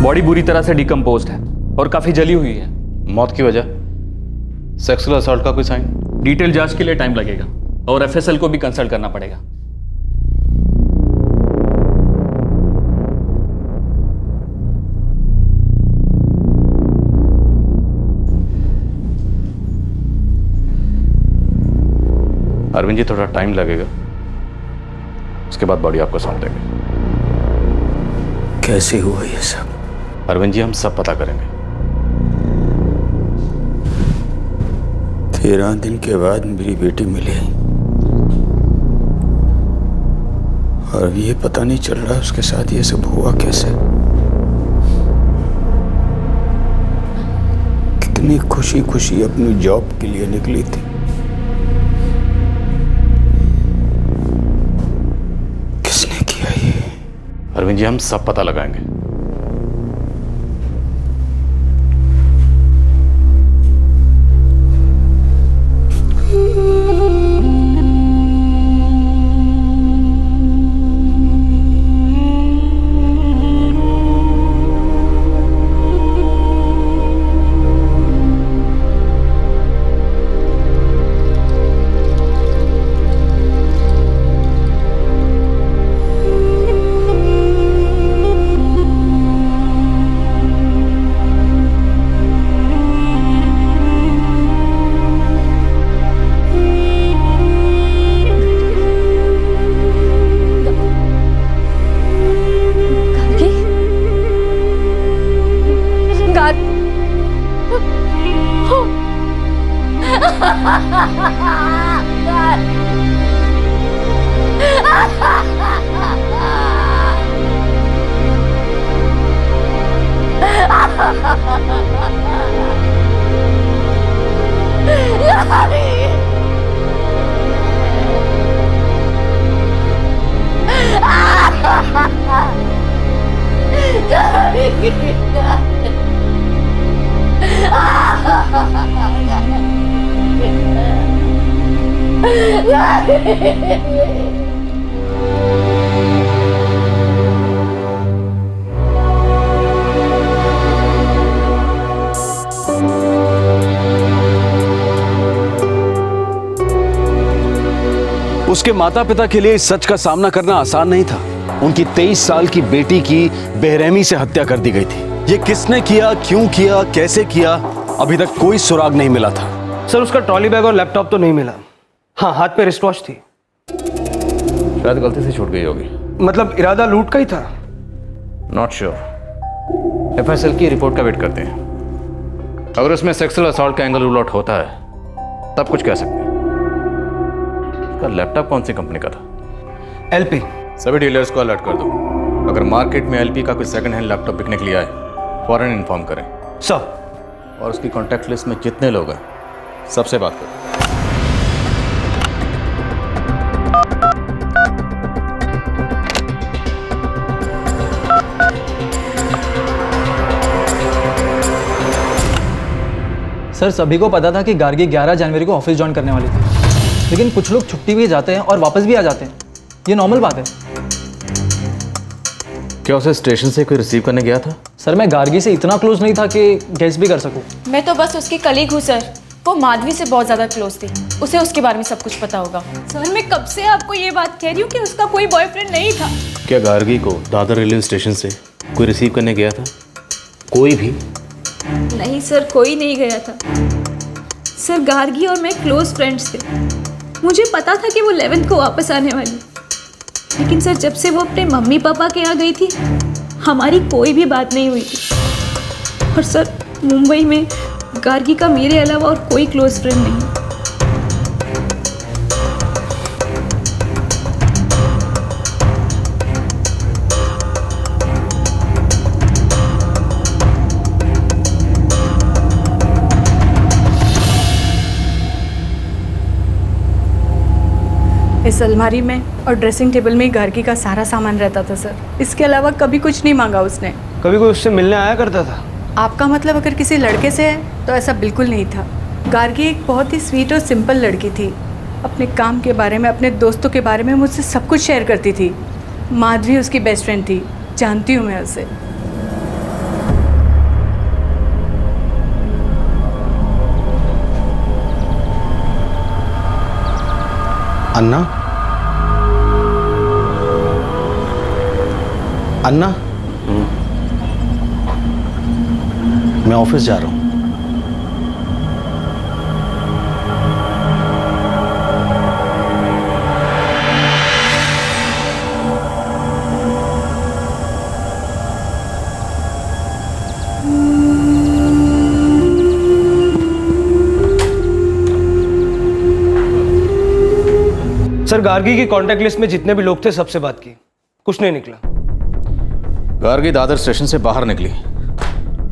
बॉडी बुरी तरह से डिकम्पोज्ड है और काफी जली हुई है। मौत की वजह सेक्सुअल असॉल्ट का कोई साइन? डिटेल जांच के लिए टाइम लगेगा और एफएसएल को भी कंसल्ट करना पड़ेगा। अरविंद जी थोड़ा टाइम लगेगा, उसके बाद बॉडी आपको सौंप देंगे। कैसे हुआ ये सब? अरविंद जी हम सब पता करेंगे। 13 दिन के बाद मेरी बेटी मिली और ये पता नहीं चल रहा उसके साथ ये सब हुआ कैसे। कितनी खुशी खुशी अपनी जॉब के लिए निकली थी, किसने किया ये? अरविंद जी हम सब पता लगाएंगे। उसके माता पिता के लिए इस सच का सामना करना आसान नहीं था। उनकी 23 साल की बेटी की बेरहमी से हत्या कर दी गई थी। ये किसने किया, क्यों किया, कैसे किया, अभी तक कोई सुराग नहीं मिला था। सर उसका ट्रॉली बैग और लैपटॉप तो नहीं मिला। हाँ हाथ पे रिस्ट वॉच थी। शायद गलती से छूट गई होगी। मतलब इरादा लूट का ही था। Not sure. एफएसएल की रिपोर्ट का वेट करते हैं। अगर उसमें सेक्सुअल असॉल्ट का एंगल रूल आउट होता है तब कुछ कह सकते हैं। उसका लैपटॉप कौन सी कंपनी का था? एलपी। सभी डीलर्स को अलर्ट कर दो। अगर मार्केट में एलपी का कोई सेकंड हैंड लैपटॉप बिकने के लिए आए फौरन इन्फॉर्म करें। सर। और उसकी कॉन्टैक्ट लिस्ट में जितने लोग हैं सबसे बात करो। सर सभी को पता था कि गार्गी 11 जनवरी को ऑफिस ज्वाइन करने वाली थी, लेकिन कुछ लोग छुट्टी भी जाते हैं और वापस भी आ जाते हैं। ये नॉर्मल बात है। क्या उसे स्टेशन से कोई रिसीव करने गया था? सर मैं गार्गी से इतना क्लोज नहीं था कि गेस भी कर सकूं। मैं तो बस उसकी कलीग हूँ सर। वो माधवी से बहुत ज़्यादा क्लोज थी, उसे उसके बारे में सब कुछ पता होगा। सर मैं कब से आपको ये बात कह रही हूँ कि उसका कोई बॉयफ्रेंड नहीं था। क्या गार्गी को दादर रेलवे स्टेशन से कोई रिसीव करने गया था? कोई भी? नहीं सर, कोई नहीं गया था। सर गार्गी और मैं क्लोज फ्रेंड्स थे। मुझे पता था कि वो 11th को वापस आने वाली, लेकिन सर जब से वो अपने मम्मी पापा के यहाँ गई थी हमारी कोई भी बात नहीं हुई थी। और सर मुंबई में गार्गी का मेरे अलावा और कोई क्लोज फ्रेंड नहीं। इस अलमारी में और ड्रेसिंग टेबल में गार्गी का सारा सामान रहता था सर। इसके अलावा कभी कुछ नहीं मांगा उसने। कभी कोई उससे मिलने आया करता था? आपका मतलब अगर किसी लड़के से है तो ऐसा बिल्कुल नहीं था। गार्गी एक बहुत ही स्वीट और सिंपल लड़की थी। अपने काम के बारे में, अपने दोस्तों के बारे में मुझसे सब कुछ शेयर करती थी। माधवी उसकी बेस्ट फ्रेंड थी, जानती हूँ मैं उसे। अन्ना, अन्ना, मैं ऑफिस जा रहा हूँ। सर गार्गी की कांटेक्ट लिस्ट में जितने भी लोग थे सबसे बात की, कुछ नहीं निकला। गार्गी दादर स्टेशन से बाहर निकली।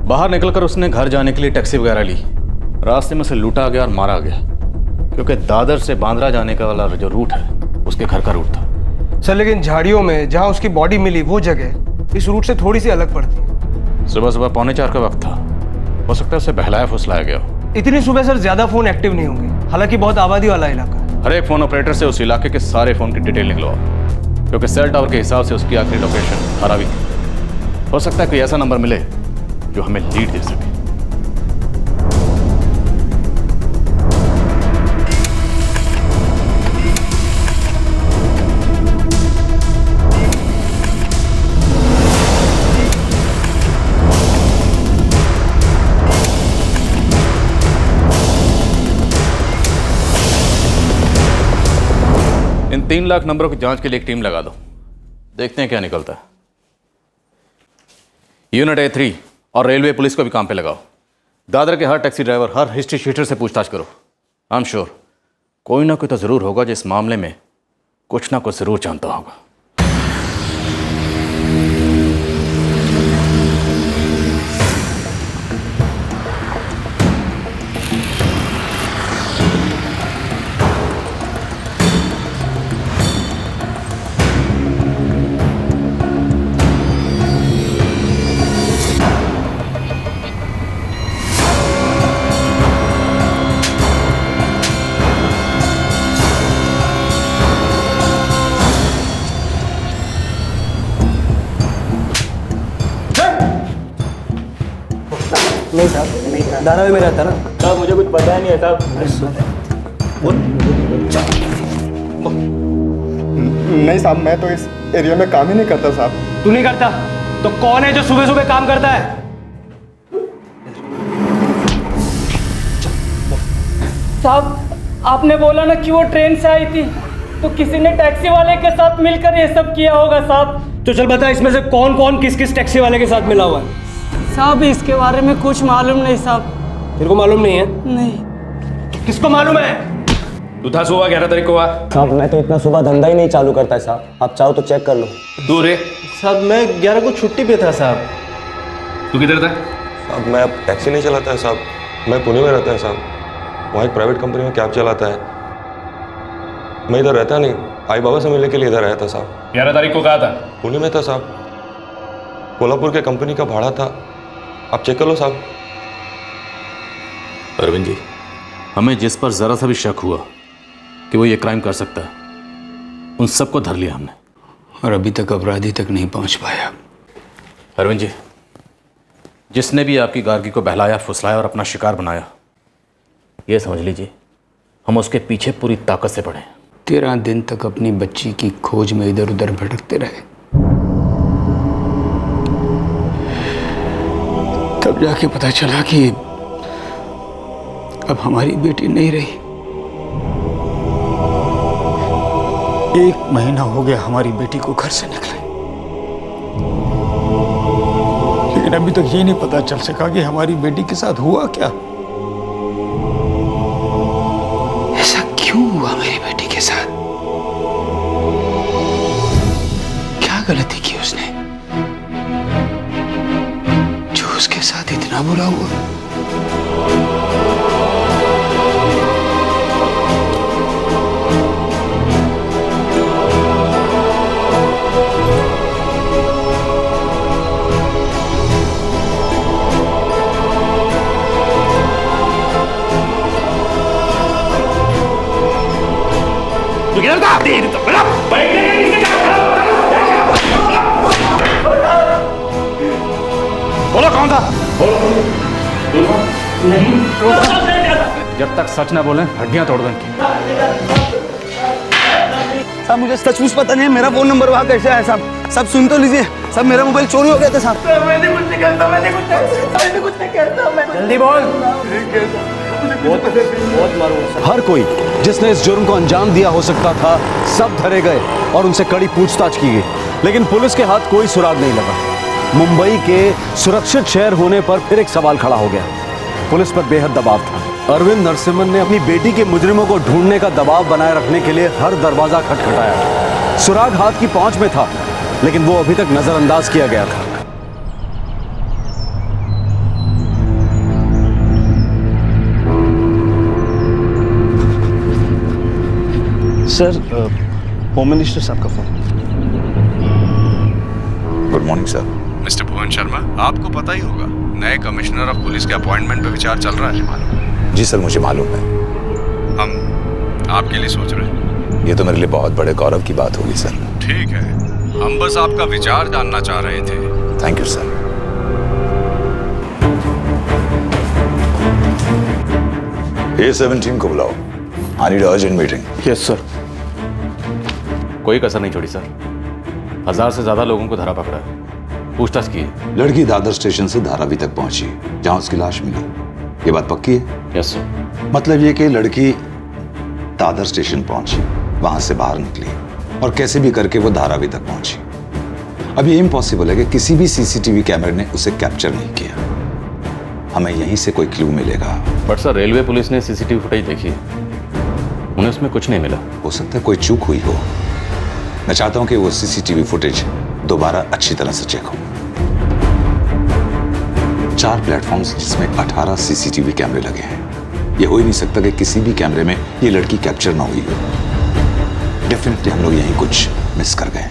बाहर निकलकर उसने घर जाने के लिए टैक्सी वगैरह ली। रास्ते में उसे लूटा गया और मारा गया, क्योंकि दादर से बांद्रा जाने का वाला जो रूट है उसके घर का रूट था। सर लेकिन झाड़ियों में जहां उसकी बॉडी मिली वो जगह इस रूट से थोड़ी सी अलग पड़ती। सुबह सुबह 3:45 का वक्त था। हो सकता है उसे बहलाया फुसलाया गया हो। इतनी सुबह सर ज्यादा फोन एक्टिव नहीं होंगे, हालांकि बहुत आबादी वाला इलाका। हर एक फोन ऑपरेटर से उस इलाके के सारे फोन की डिटेल निकलवाओ, क्योंकि सेल टावर के हिसाब से उसकी आखिरी लोकेशन धारावी थी। हो सकता है कोई ऐसा नंबर मिले जो हमें लीड दे सके। इन 3 लाख नंबरों की जांच के लिए एक टीम लगा दो, देखते हैं क्या निकलता है। यूनिट A3 और रेलवे पुलिस को भी काम पे लगाओ। दादर के हर टैक्सी ड्राइवर, हर हिस्ट्री शीटर से पूछताछ करो। आई एम श्योर कोई ना कोई तो जरूर होगा जो इस मामले में कुछ ना कुछ जरूर जानता होगा। नहीं साहब, नहीं था। धारावी में रहता ना साहब, मुझे कुछ पता नहीं है साहब। नहीं साहब, मैं तो इस एरिया में काम ही नहीं करता साहब। तू नहीं करता तो कौन है जो सुबह सुबह काम करता है? साहब आपने बोला ना कि वो ट्रेन से आई थी, तो किसी ने टैक्सी वाले के साथ मिलकर ये सब किया होगा साहब। तो चल बता, इसमें से कौन कौन किस किस टैक्सी वाले के साथ मिला हुआ है? साहब इसके बारे में कुछ मालूम नहीं साहब। तेरे को मालूम नहीं है? नहीं। किसको मालूम है? तू था सुबह 11 तारीख को? साहब मैं तो इतना सुबह धंधा ही नहीं चालू करता है साहब, आप चाहो तो चेक कर लो। तू रे? साहब मैं 11 को छुट्टी पे था साहब। तू किधर था? साहब मैं अब टैक्सी नहीं चलाता है साहब, मैं पुणे में रहता है साहब। वहाँ एक प्राइवेट कंपनी में कैब चलाता है। मैं इधर रहता नहीं, आई बाबा से मिलने के लिए इधर आया था साहब। 11 तारीख को कहा था? पुणे में था साहब, कोल्हापुर के कंपनी का भाड़ा था, आप चेक कर लो साहब। अरविंद जी, हमें जिस पर जरा सा भी शक हुआ कि वो ये क्राइम कर सकता है, उन सबको धर लिया हमने, और अभी तक अपराधी तक नहीं पहुंच पाया। अरविंद जी, जिसने भी आपकी गार्गी को बहलाया, फुसलाया और अपना शिकार बनाया, ये समझ लीजिए हम उसके पीछे पूरी ताकत से पड़े। 13 दिन तक अपनी बच्ची की खोज में इधर उधर भटकते रहे, तब जाके पता चला कि अब हमारी बेटी नहीं रही। 1 महीना हो गया हमारी बेटी को घर से निकले, लेकिन अभी तक ये नहीं पता चल सका कि हमारी बेटी के साथ हुआ क्या। ऐसा क्यों हुआ मेरी बेटी के साथ? क्या गलती की उसने जो उसके साथ इतना बुरा हुआ? बोलो कौन था? जब तक सच ना बोले हड्डियां तोड़ देंगे। साहब मुझे सचमुच पता नहीं है मेरा फोन नंबर वहाँ कैसे आया साहब। सब सुन तो लीजिए साहब, मेरा मोबाइल चोरी हो गया था साहब। मैंने कुछ नहीं करता, मैंने कुछ नहीं करता। जल्दी बोल। बहुत मारूंगा। हर कोई जिसने इस जुर्म को अंजाम दिया हो सकता था सब धरे गए और उनसे कड़ी पूछताछ की गई, लेकिन पुलिस के हाथ कोई सुराग नहीं लगा। मुंबई के सुरक्षित शहर होने पर फिर एक सवाल खड़ा हो गया। पुलिस पर बेहद दबाव था। अरविंद नरसिम्हन ने अपनी बेटी के मुजरिमों को ढूंढने का दबाव बनाए रखने के लिए हर दरवाजा खटखटाया। सुराग हाथ की पहुंच में था, लेकिन वो अभी तक नजरअंदाज किया गया था। सर, होम मिनिस्टर साहब का phone. Good morning sir. Mister Bhuvan Sharma, आपको पता ही होगा नए कमिश्नर ऑफ पुलिस के अपॉइंटमेंट पे विचार चल रहा है। जी सर, मुझे मालूम है। हम आपके लिए सोच रहे हैं। ये तो मेरे लिए बहुत बड़े गौरव की बात होगी सर। ठीक है, हम बस आपका विचार जानना चाह रहे थे। Thank you sir. A17 को बुलाओ। I need urgent meeting. Yes sir. कोई कसर नहीं छोड़ी सर। 1000 से ज्यादा लोगों को धरा पकड़ा है, पूछताछ की है। लड़की दादर स्टेशन से धारावी तक पहुंची, जहां उसकी लाश मिली। ये बात पक्की है? Yes sir. मतलब ये कि लड़की दादर स्टेशन पहुंची, वहां से बाहर निकली और कैसे भी करके वो धारावी तक पहुंची। अब ये इम्पॉसिबल है कि किसी भी सीसीटीवी कैमरे ने उसे कैप्चर नहीं किया। हमें यहीं से कोई क्लू मिलेगा। बट सर, रेलवे पुलिस ने सीसीटीवी फुटेज देखी है, उन्हें उसमें कुछ नहीं मिला। हो सकता है कोई चूक हुई हो। मैं चाहता हूं कि वो सीसीटीवी फुटेज दोबारा अच्छी तरह से चेक हो। 4 प्लेटफॉर्म्स जिसमें 18 सीसीटीवी कैमरे लगे हैं। ये हो ही नहीं सकता कि किसी भी कैमरे में ये लड़की कैप्चर ना हुई हो। डेफिनेटली हम लोग यहीं कुछ मिस कर गए।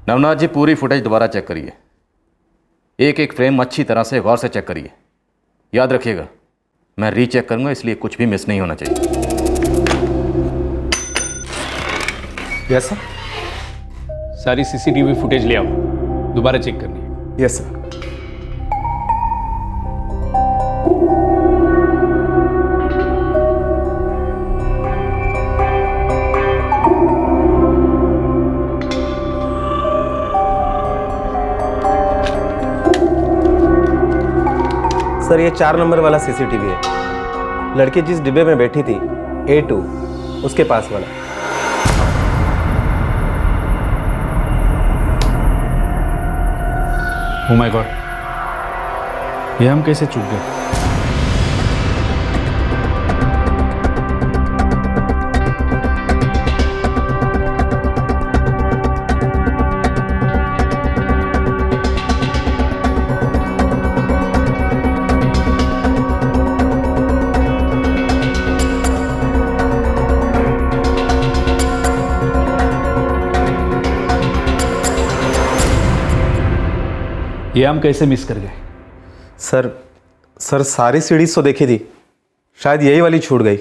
नवनाथ जी, पूरी फुटेज दोबारा चेक करिए। एक एक फ्रेम अच्छी तरह से गौर से चेक करिए। याद रखिएगा, मैं रीचेक करूंगा, इसलिए कुछ भी मिस नहीं होना चाहिए। Yes sir. सारी सीसीटीवी फुटेज ले आओ, दोबारा चेक करनी है। Yes sir. सर, ये 4 नंबर वाला सीसीटीवी है। लड़की जिस डिब्बे में बैठी थी A2, उसके पास वाला। Oh my God, ये हम कैसे चूक गए? ये हम कैसे मिस कर गए? सर सारी सीढ़ीज तो देखी थी, शायद यही वाली छूट गई।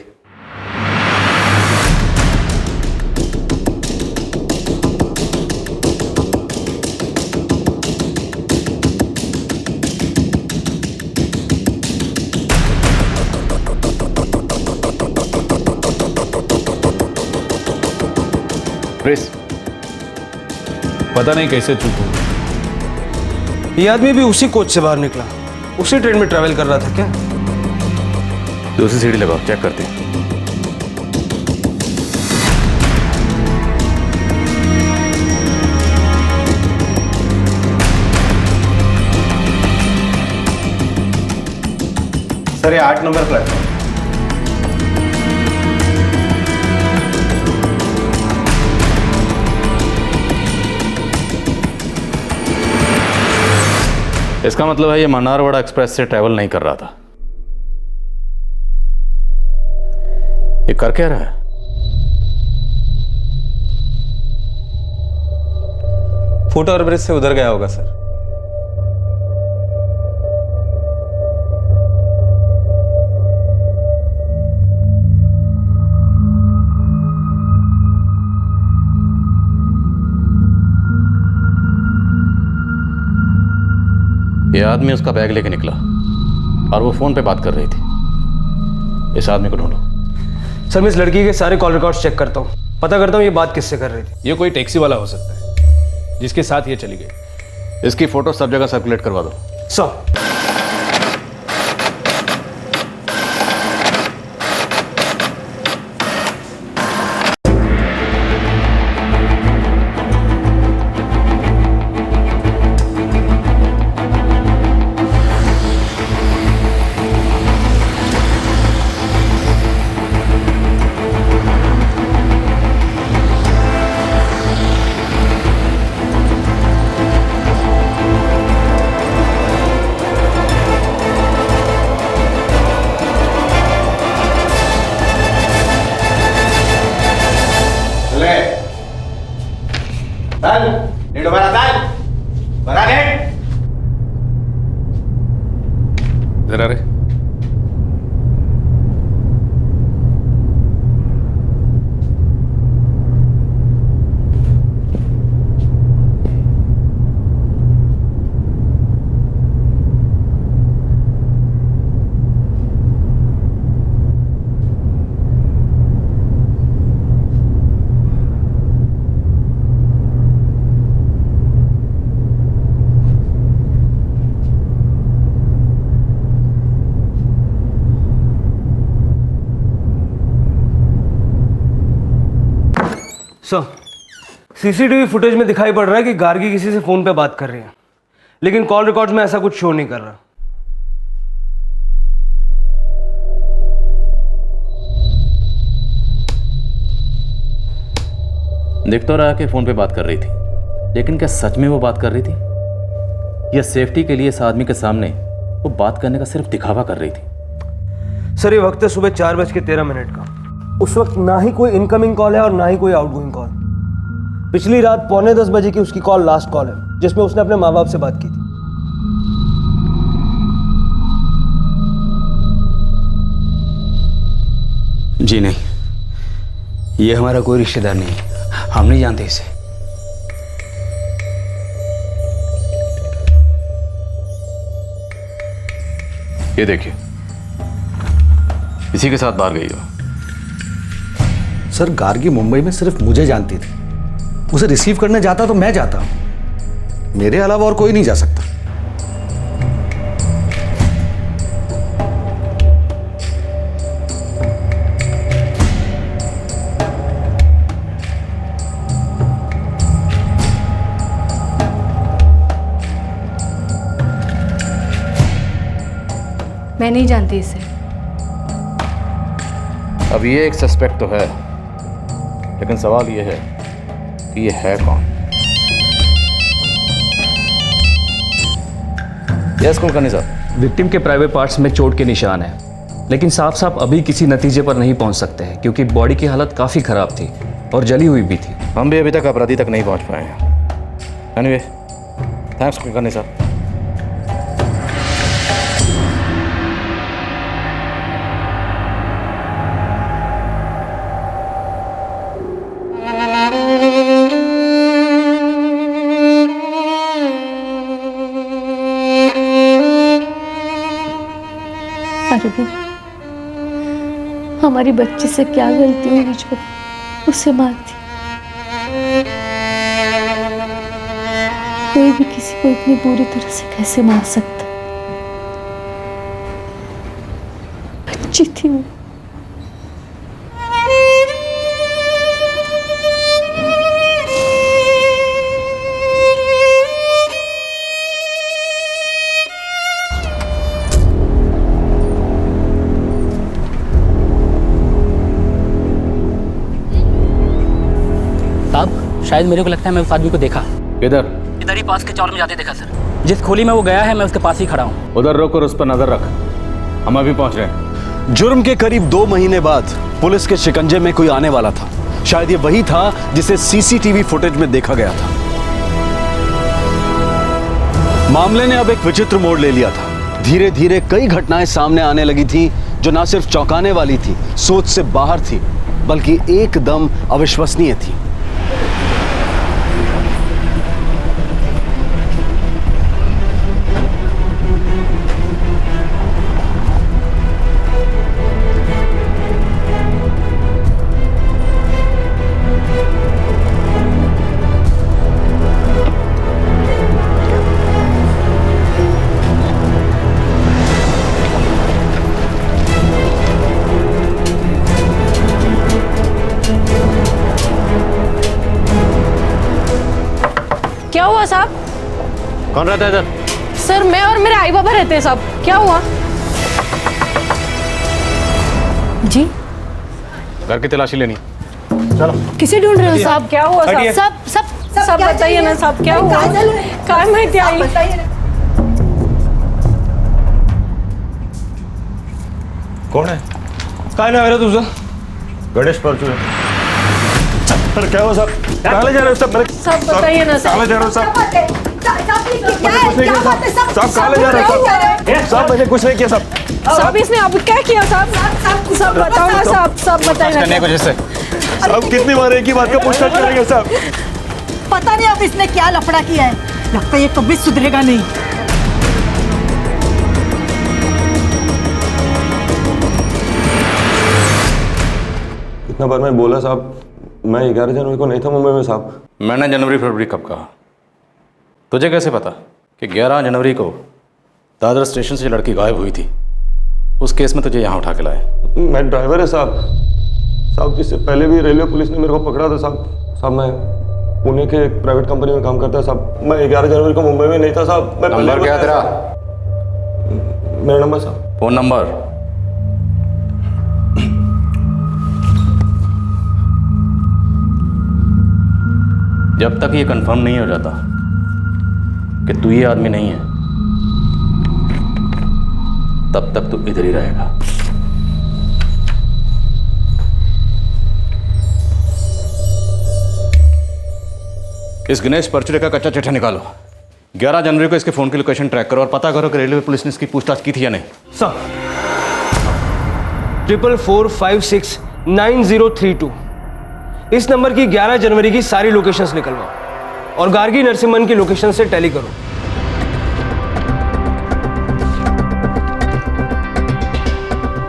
पता नहीं कैसे चूक हो। ये आदमी भी उसी कोच से बाहर निकला, उसी ट्रेन में ट्रैवल कर रहा था क्या? दूसरी सीढ़ी लगाओ, चेक करते हैं। सर ये 8 नंबर प्लेटफॉर्म। इसका मतलब है ये मन्नारवाड़ा एक्सप्रेस से ट्रैवल नहीं कर रहा था। ये कर क्या रहा है? फुट ओवर ब्रिज से उधर गया होगा सर। ये आदमी उसका बैग लेके निकला और वो फोन पे बात कर रही थी। इस आदमी को ढूंढो। सर मैं इस लड़की के सारे कॉल रिकॉर्ड्स चेक करता हूँ, पता करता हूँ ये बात किससे कर रही थी। ये कोई टैक्सी वाला हो सकता है जिसके साथ ये चली गई। इसकी फोटो सब जगह सर्कुलेट करवा दो। सर जरा रे सर सीसीटीवी फुटेज में दिखाई पड़ रहा है कि गार्गी किसी से फोन पे बात कर रही है, लेकिन कॉल रिकॉर्ड्स में ऐसा कुछ शो नहीं कर रहा। दिख तो रहा कि फोन पे बात कर रही थी, लेकिन क्या सच में वो बात कर रही थी या सेफ्टी के लिए इस आदमी के सामने वो बात करने का सिर्फ दिखावा कर रही थी? सर ये वक्त है सुबह 4:13 का। उस वक्त ना ही कोई इनकमिंग कॉल है और ना ही कोई आउटगोइंग कॉल। पिछली रात 9:45 बजे की उसकी कॉल लास्ट कॉल है जिसमें उसने अपने माँ बाप से बात की थी। जी नहीं, ये हमारा कोई रिश्तेदार नहीं है, हम नहीं जानते इसे। ये देखिए, इसी के साथ बाहर गई हो। सर गार्गी मुंबई में सिर्फ मुझे जानती थी, उसे रिसीव करने जाता तो मैं जाता, मेरे अलावा और कोई नहीं जा सकता। मैं नहीं जानती इसे। अब ये एक सस्पेक्ट तो है, लेकिन सवाल ये है कि ये है कौन? यस कुलकर्णी साहब। विक्टिम के प्राइवेट पार्ट्स में चोट के निशान हैं, लेकिन साफ साफ अभी किसी नतीजे पर नहीं पहुंच सकते हैं क्योंकि बॉडी की हालत काफ़ी ख़राब थी और जली हुई भी थी। हम भी अभी तक अपराधी तक नहीं पहुंच पाए हैं। एनीवे, थैंक्स कुलकर्णी साहब। हमारी बच्ची से क्या गलती हुई जो उसे मारती। कोई भी किसी को इतनी बुरी तरह से कैसे मार सकता? बच्ची थी वो। साहब, शायद मेरे को लगता है मैं उस आदमी को देखा। किधर? इधर ही पास के चौर में जाते देखा सर। जिस खोली में वो गया है मैं उसके पास ही खड़ा हूँ। उधर रुक और उस पर नजर रख, हम अभी पहुंच रहे हैं। जुर्म के करीब 2 महीने बाद पुलिस के शिकंजे में कोई आने वाला था। शायद ये वही था जिसे सीसीटीवी फुटेज में देखा गया था। मामले ने अब एक विचित्र मोड़ ले लिया था। धीरे धीरे कई घटनाएं सामने आने लगी थी जो ना सिर्फ चौंकाने वाली थी, सोच से बाहर थी, बल्कि एकदम अविश्वसनीय थी। क्या हुआ साहब? कौन रहता है इधर? सर मैं और मेरे आई बाबा रहते हैं साहब। क्या हुआ? जी घर की तलाशी लेनी। चलो। किसे ढूंढ रहे हो साहब? क्या हुआ हटिए। साहब? सब बताइए ना साहब, क्या हुआ? काय माहिती आई? कौन है? काय नाव आहे रे तुझं? गणेश परचुरे। अरे क्या हुआ साहब? कहाँ ले जा रहे हो सब? सब बताइए ना साहब। कहाँ ले जा रहे हो साहब? साहब कहाँ ले जा रहे हो साहब? साहब मैंने कुछ नहीं किया साहब। साहब इसने अब क्या किया साहब? सब बताओ ना साहब, सब बताइए ना। साहब कितनी बार एक ही बात का पूछताछ करेंगे साहब? पता नहीं अब इसने क्या लफड़ा किया है। लगता है ये कभी सुधरेगा नहीं। इतना बार मैं बोला साहब, मैं 11 जनवरी को नहीं था मुंबई में साहब। मैंने जनवरी फरवरी कब कहा? तुझे कैसे पता कि 11 जनवरी को दादर स्टेशन से लड़की गायब हुई थी? उस केस में तुझे यहाँ उठा के लाए। मैं ड्राइवर है साहब। साहब इससे पहले भी रेलवे पुलिस ने मेरे को पकड़ा था साहब। साहब मैं पुणे के एक प्राइवेट कंपनी में काम करता है साहब। मैं 11 जनवरी को मुंबई में नहीं था साहब। मैं नंबर क्या तेरा? मेरा नंबर साहब। Phone number? जब तक ये कंफर्म नहीं हो जाता कि तू ये आदमी नहीं है, तब तक तू इधर ही रहेगा। इस गणेश परचुरे का कच्चा चिट्ठा निकालो। 11 जनवरी को इसके फोन की लोकेशन ट्रैक करो और पता करो कि रेलवे पुलिस ने इसकी पूछताछ की थी या नहीं। सर 44469032 इस नंबर की 11 जनवरी की सारी लोकेशंस निकलवाओ और गार्गी नरसिम्हन की लोकेशन से टैली करो।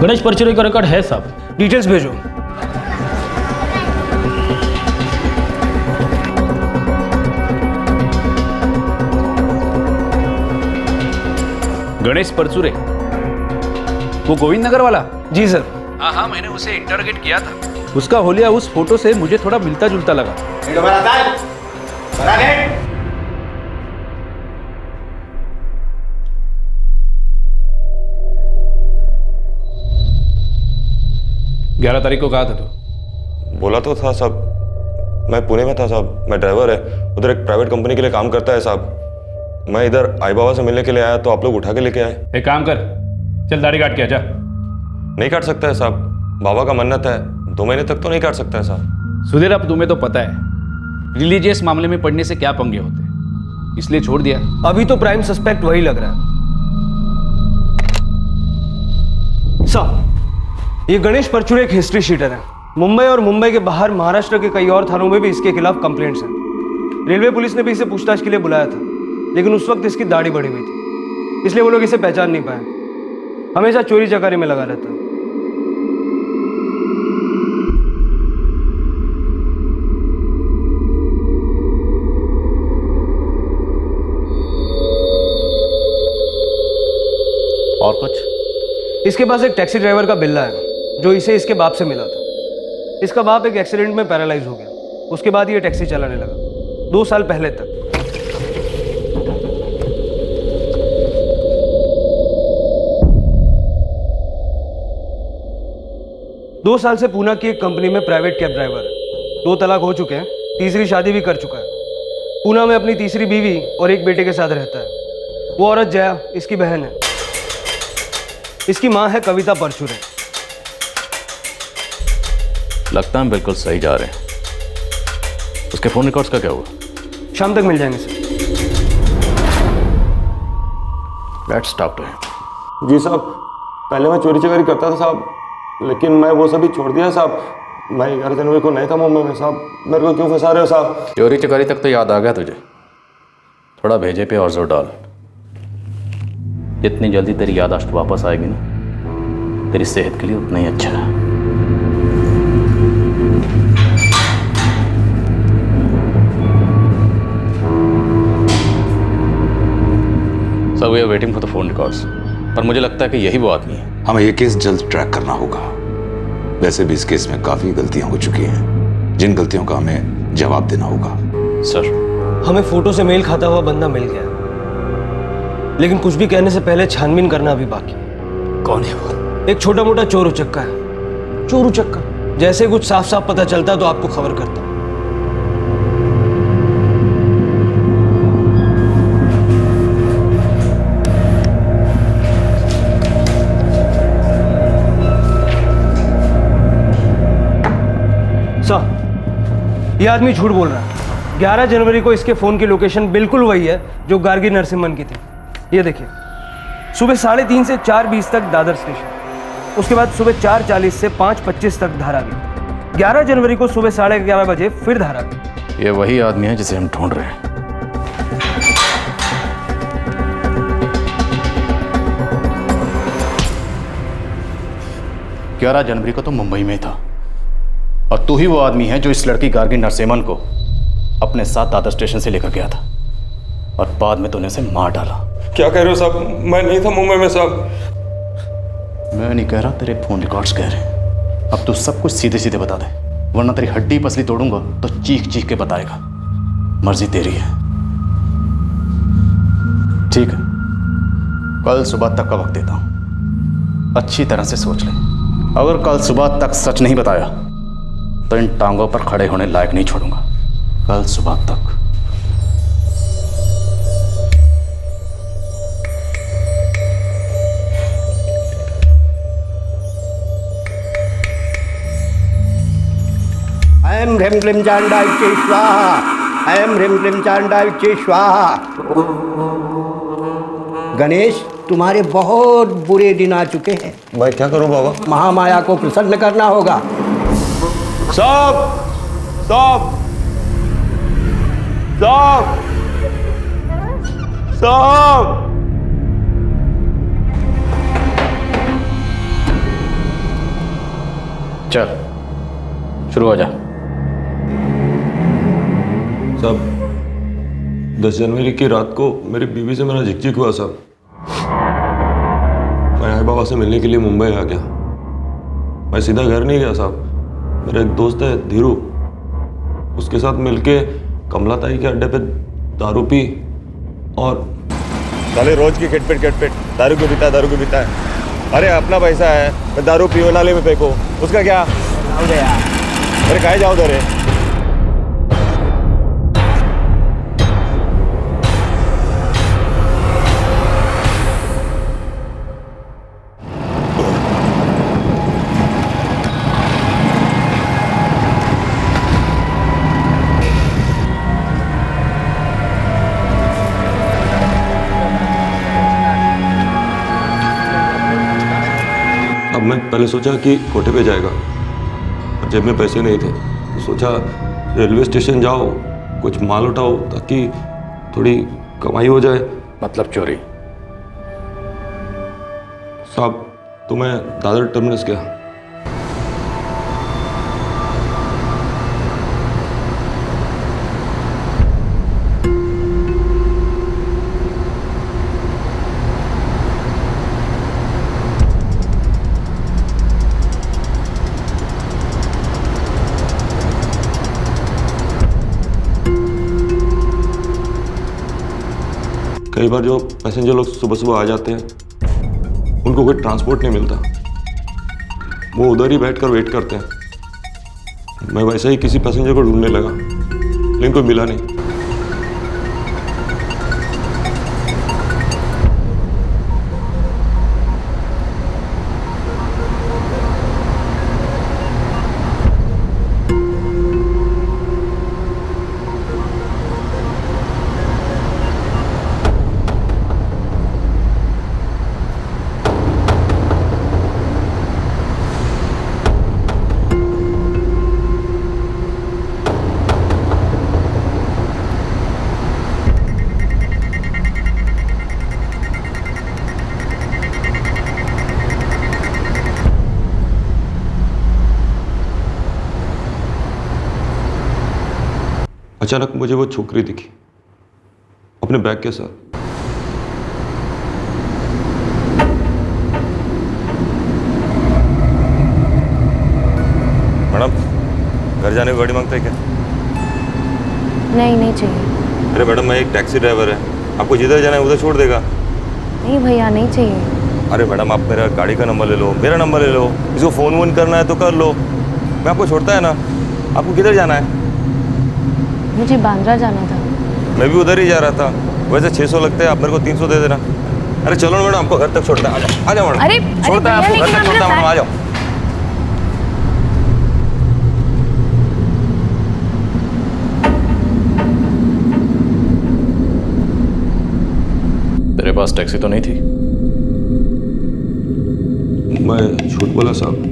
गणेश परचुरे का रिकॉर्ड है साहब। डिटेल्स भेजो। गणेश परचुरे, वो गोविंद नगर वाला? जी सर। हाँ, मैंने उसे इंटरोगेट किया था। उसका होलिया उस फोटो से मुझे थोड़ा मिलता जुलता लगा। ग्यारह तारीख को कहा था तू? बोला तो था साहब, मैं पुणे में था साहब। मैं ड्राइवर है, उधर एक प्राइवेट कंपनी के लिए काम करता है साहब। मैं इधर आई बाबा से मिलने के लिए आया तो आप लोग उठा के लेके आए। एक काम कर, चल दाढ़ी काट के आ जा। नहीं काट सकता है साहब, बाबा का मन्नत है। 2 महीने तक तो नहीं काट सकता है साहब। सुधीर, अब तुम्हें तो पता है रिलीजियस मामले में पड़ने से क्या पंगे होते हैं, इसलिए छोड़ दिया। अभी तो प्राइम सस्पेक्ट वही लग रहा है। सर, ये गणेश परचुरे एक हिस्ट्री शीटर है। मुंबई और मुंबई के बाहर महाराष्ट्र के कई और थानों में भी इसके खिलाफ कंप्लेंट्स हैं। रेलवे पुलिस ने भी इसे पूछताछ के लिए बुलाया था, लेकिन उस वक्त इसकी दाढ़ी बढ़ी हुई थी, इसलिए वो लोग इसे पहचान नहीं पाए। हमेशा चोरी चकारी में लगा रहता है। और कुछ? इसके पास एक टैक्सी ड्राइवर का बिल्ला है जो इसे इसके बाप से मिला था। इसका बाप एक एक्सीडेंट में पैरालाइज हो गया, उसके बाद ये टैक्सी चलाने लगा 2 साल पहले तक। दो साल से पूना की एक कंपनी में प्राइवेट कैब ड्राइवर है। 2 तलाक हो चुके हैं, तीसरी शादी भी कर चुका है। पूना में अपनी तीसरी बीवी और एक बेटे के साथ रहता है। वो औरत जया इसकी बहन है। इसकी माँ है कविता परचुरे। लगता है हम बिल्कुल सही जा रहे हैं। उसके फोन रिकॉर्ड्स का क्या हुआ? शाम तक मिल जाएंगे sir. Let's talk to him. जी साहब, पहले मैं चोरी चकारी करता था साहब, लेकिन मैं वो सभी छोड़ दिया साहब। मैं 11 जनवरी को नहीं था मुंबई में साहब, मेरे को क्यों फंसा रहे हो साहब? चोरी चकारी तक तो याद आ गया तुझे। थोड़ा भेजे पे और जोर डाल। जितनी जल्दी तेरी याददाश्त वापस आएगी ना, तेरी सेहत के लिए उतना ही अच्छा है। Sir we are waiting for the phone records, पर मुझे लगता है कि यही वो आदमी है। हमें ये केस जल्द ट्रैक करना होगा। वैसे भी इस केस में काफी गलतियां हो चुकी हैं, जिन गलतियों का हमें जवाब देना होगा। सर, हमें फोटो से मेल खाता हुआ बंदा मिल गया, लेकिन कुछ भी कहने से पहले छानबीन करना अभी बाकी। कौन है वो? एक छोटा मोटा चोर उचक्का है। चोर उचक्का? जैसे कुछ साफ साफ पता चलता तो आपको खबर करता। ये आदमी झूठ बोल रहा है। 11 जनवरी को इसके फोन की लोकेशन बिल्कुल वही है जो गार्गी नरसिम्हन की थी। ये देखिए, सुबह 3:30 से 4:20 तक दादर स्टेशन, उसके बाद सुबह 4:40 से 5:25 तक धारावी, 11 जनवरी को सुबह 11:30 बजे फिर धारावी। ये वही आदमी है जिसे हम ढूंढ रहे हैं। ग्यारह जनवरी को तो मुंबई में था, और तू ही वो आदमी है जो इस लड़की गार्गी नरसिम्हन को अपने साथ दादर स्टेशन से लेकर गया था, और बाद में तूने उसे मार डाला। क्या कह रहे हो साहब? मैं नहीं था मुंबई में साहब। मैं नहीं कह रहा, तेरे फोन रिकॉर्ड्स कह रहे हैं। अब तू सब कुछ सीधे सीधे बता दे, वरना तेरी हड्डी पसली तोड़ूंगा तो चीख चीख के बताएगा। मर्जी तेरी है। ठीक है, कल सुबह तक का वक्त देता हूं, अच्छी तरह से सोच ले। अगर कल सुबह तक सच नहीं बताया तो इन टांगों पर खड़े होने लायक नहीं छोड़ूंगा। कल सुबह तक। ऐं ह्रीं क्लीं चांडाय चे स्वाहा, ऐं ह्रीं क्लीं चांडाय चे स्वाहा। गणेश, तुम्हारे बहुत बुरे दिन आ चुके हैं। भाई क्या करूं बाबा? महामाया को प्रसन्न करना होगा। साहब, साहब, साहब, साहब। चल शुरू हो जा। साहब, 10 जनवरी की रात को मेरी बीवी से मेरा झिकझिक हुआ साहब। मैं आई बाबा से मिलने के लिए मुंबई आ गया। मैं सीधा घर नहीं गया साहब। मेरा एक दोस्त है धीरू, उसके साथ मिलके कमला ताई के अड्डे पे दारू पी, और साले रोज की किटपिट दारू क्यों पीता है? अरे अपना पैसा है, मैं दारू पियो नाले में फेंको, उसका क्या? अरे काहे जाओ दे रे? अब मैं पहले सोचा कि कोठे पे जाएगा, और जेब में पैसे नहीं थे, तो सोचा रेलवे स्टेशन जाओ, कुछ माल उठाओ ताकि थोड़ी कमाई हो जाए। मतलब चोरी? साहब, तो मैं दादर टर्मिनस गया। कई बार जो पैसेंजर लोग सुबह सुबह आ जाते हैं उनको कोई ट्रांसपोर्ट नहीं मिलता, वो उधर ही बैठकर वेट करते हैं। मैं वैसे ही किसी पैसेंजर को ढूंढने लगा लेकिन कोई मिला नहीं। अचानक मुझे वो छोकरी दिखी अपने बैग के साथ। मैडम, घर जाने की गाड़ी मांगते हैं क्या? नहीं चाहिए। अरे मैडम, मैं एक टैक्सी ड्राइवर है, आपको जिधर जाना है उधर छोड़ देगा। नहीं भैया, नहीं चाहिए। अरे मैडम, आप मेरा गाड़ी का नंबर ले लो, मेरा नंबर ले लो, इसको फ़ोन वोन करना है तो कर लो, मैं आपको छोड़ता है ना। आपको किधर जाना है? मुझे बांद्रा जाना था। मैं भी उधर ही जा रहा था। वैसे 600 लगते हैं, आप मेरे को 300 दे देना। अरे चलो ना मैडम, आपको घर तक छोड़ता है। आ जाओ मैडम। अरे छोड़ता है आपको घर तक छोड़ता है मैडम, आ जाओ। तेरे पास टैक्सी तो नहीं थी? मैं झूठ बोला साहब।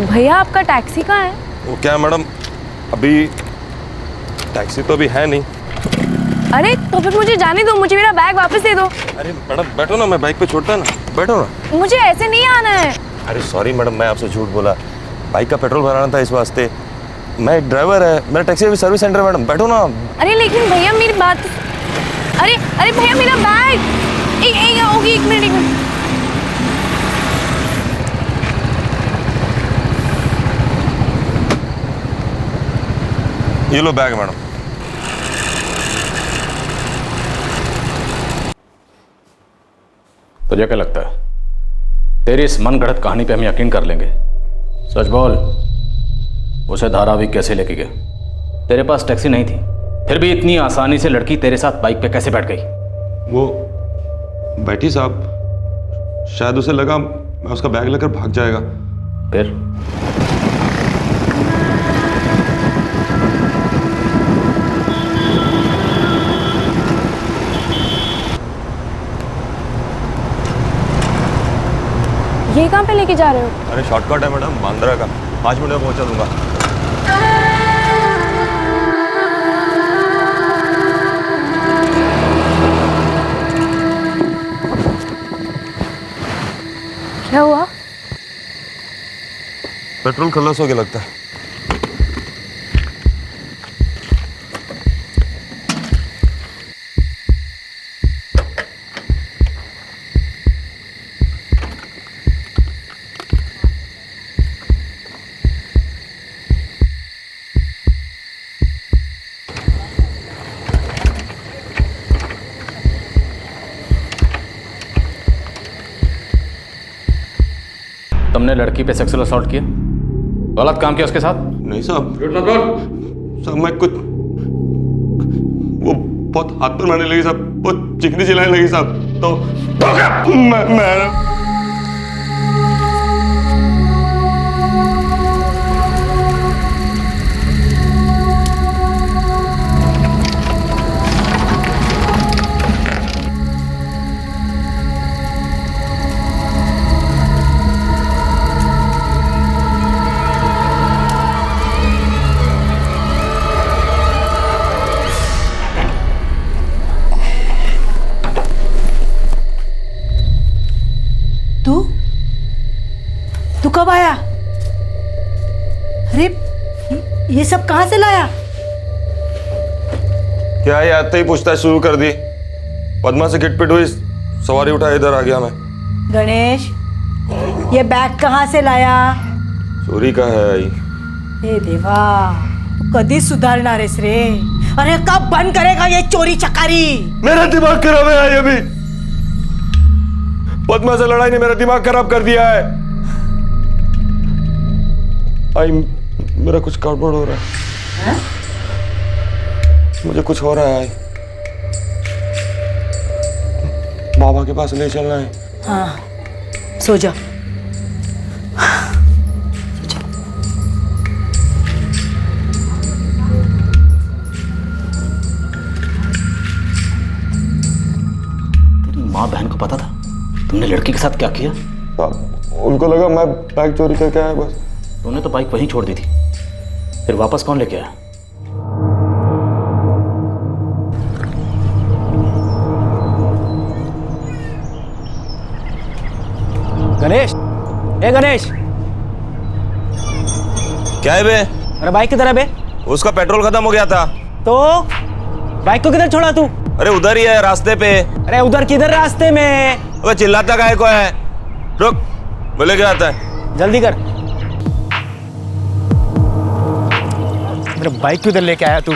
भैया, आपका टैक्सी कहाँ है? वो क्या मैडम, अभी टैक्सी तो अभी है नहीं। अरे तो फिर मुझे जाने दो, मुझे मेरा बैग वापस दे दो। अरे मैडम बैठो ना, मैं बाइक पे छोड़ता है ना, बैठो ना। मुझे ऐसे नहीं आना है। अरे सॉरी मैडम, मैं आपसे झूठ बोला। बाइक का पेट्रोल भराना था इस वास्ते। मैं एक ड्राइवर है, मेरा टैक्सी अभी सर्विस सेंटर है मैडम, बैठो ना। अरे लेकिन भैया मेरी बात। अरे भैया मेरा बैग। एक मिनट। ये लो बैग मैडम। तुझे क्या लगता है तेरी इस मन गढ़ंत कहानी पे हम यकीन कर लेंगे? सच बोल, उसे धारावी कैसे लेके गए? तेरे पास टैक्सी नहीं थी, फिर भी इतनी आसानी से लड़की तेरे साथ बाइक पे कैसे बैठ गई? वो बैठी साहब, शायद उसे लगा मैं उसका बैग लेकर भाग जाएगा। फिर ये कहाँ पे लेके जा रहे हो? अरे शॉर्टकट है मैडम, बांद्रा का, 5 मिनट में पहुंचा दूंगा। क्या हुआ? पेट्रोल खल्लास हो गया लगता है। तुमने लड़की पे सेक्सुअल असॉल्ट किया, गलत काम किया उसके साथ? नहीं साहब, साहब मैं कुछ, वो बहुत हाथ पर मारने लगी साहब, बहुत चिकनी चिल्लाने लगी साहब, तो मैं तू कब आया? अरे ये सब कहाँ से लाया? क्या है, आते ही पूछताछ शुरू कर दी। पद्मा से किटपिट हुई, सवारी उठा इधर आ गया मैं। गणेश, ये बैग कहाँ से लाया? चोरी का है आई। हे देवा, तू कधी सुधारणार आहेस रे? अरे कब बंद करेगा ये चोरी चकारी? मेरा दिमाग खराब है आई। अभी पद्मा से लड़ाई ने मेरा दिमाग खराब कर दिया है। आई, मेरा कुछ गड़बड़ हो रहा है। मुझे कुछ हो रहा है आई। बाबा के पास ले चलना है। हाँ, सो जा। माँ बहन को पता था तुमने लड़की के साथ क्या किया? उनको लगा मैं बाइक चोरी करके आया बस। तुमने तो बाइक वहीं छोड़ दी थी, फिर वापस कौन लेके आया? गणेश, ए गणेश, क्या है बे? अरे बाइक किधर है बे? उसका पेट्रोल खत्म हो गया था। तो बाइक को किधर छोड़ा तू? अरे उधर ही है रास्ते पे। अरे उधर किधर रास्ते में? अबे चिल्लाता काहे को है? रुक, बोले क्या आता है? जल्दी कर। मेरा बाइक किधर लेके आया तू?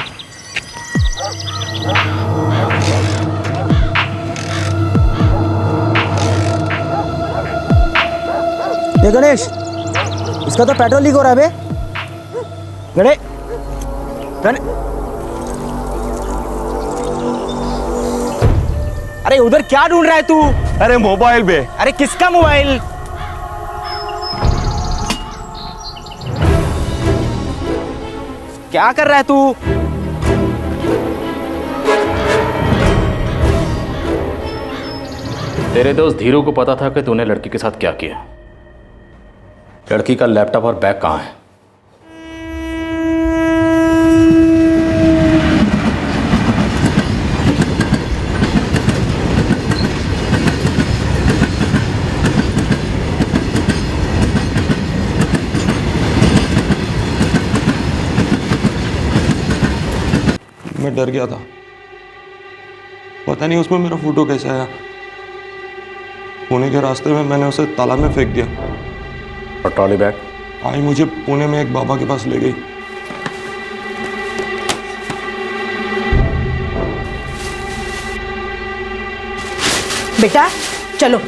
ये गणेश, इसका तो पेट्रोल लीक हो रहा है बे। अरे उधर क्या ढूंढ रहा है तू? अरे मोबाइल बे। अरे किसका मोबाइल? क्या कर रहा है तू? तेरे दोस्त धीरू को पता था कि तूने लड़की के साथ क्या किया। लड़की का लैपटॉप और बैग कहाँ है? मैं डर गया था, पता नहीं उसमें मेरा फोटो कैसे आया। पुणे के रास्ते में मैंने उसे तालाब में फेंक दिया। और ट्रॉली बैग? आई मुझे पुणे में एक बाबा के पास ले गई। बेटा चलो।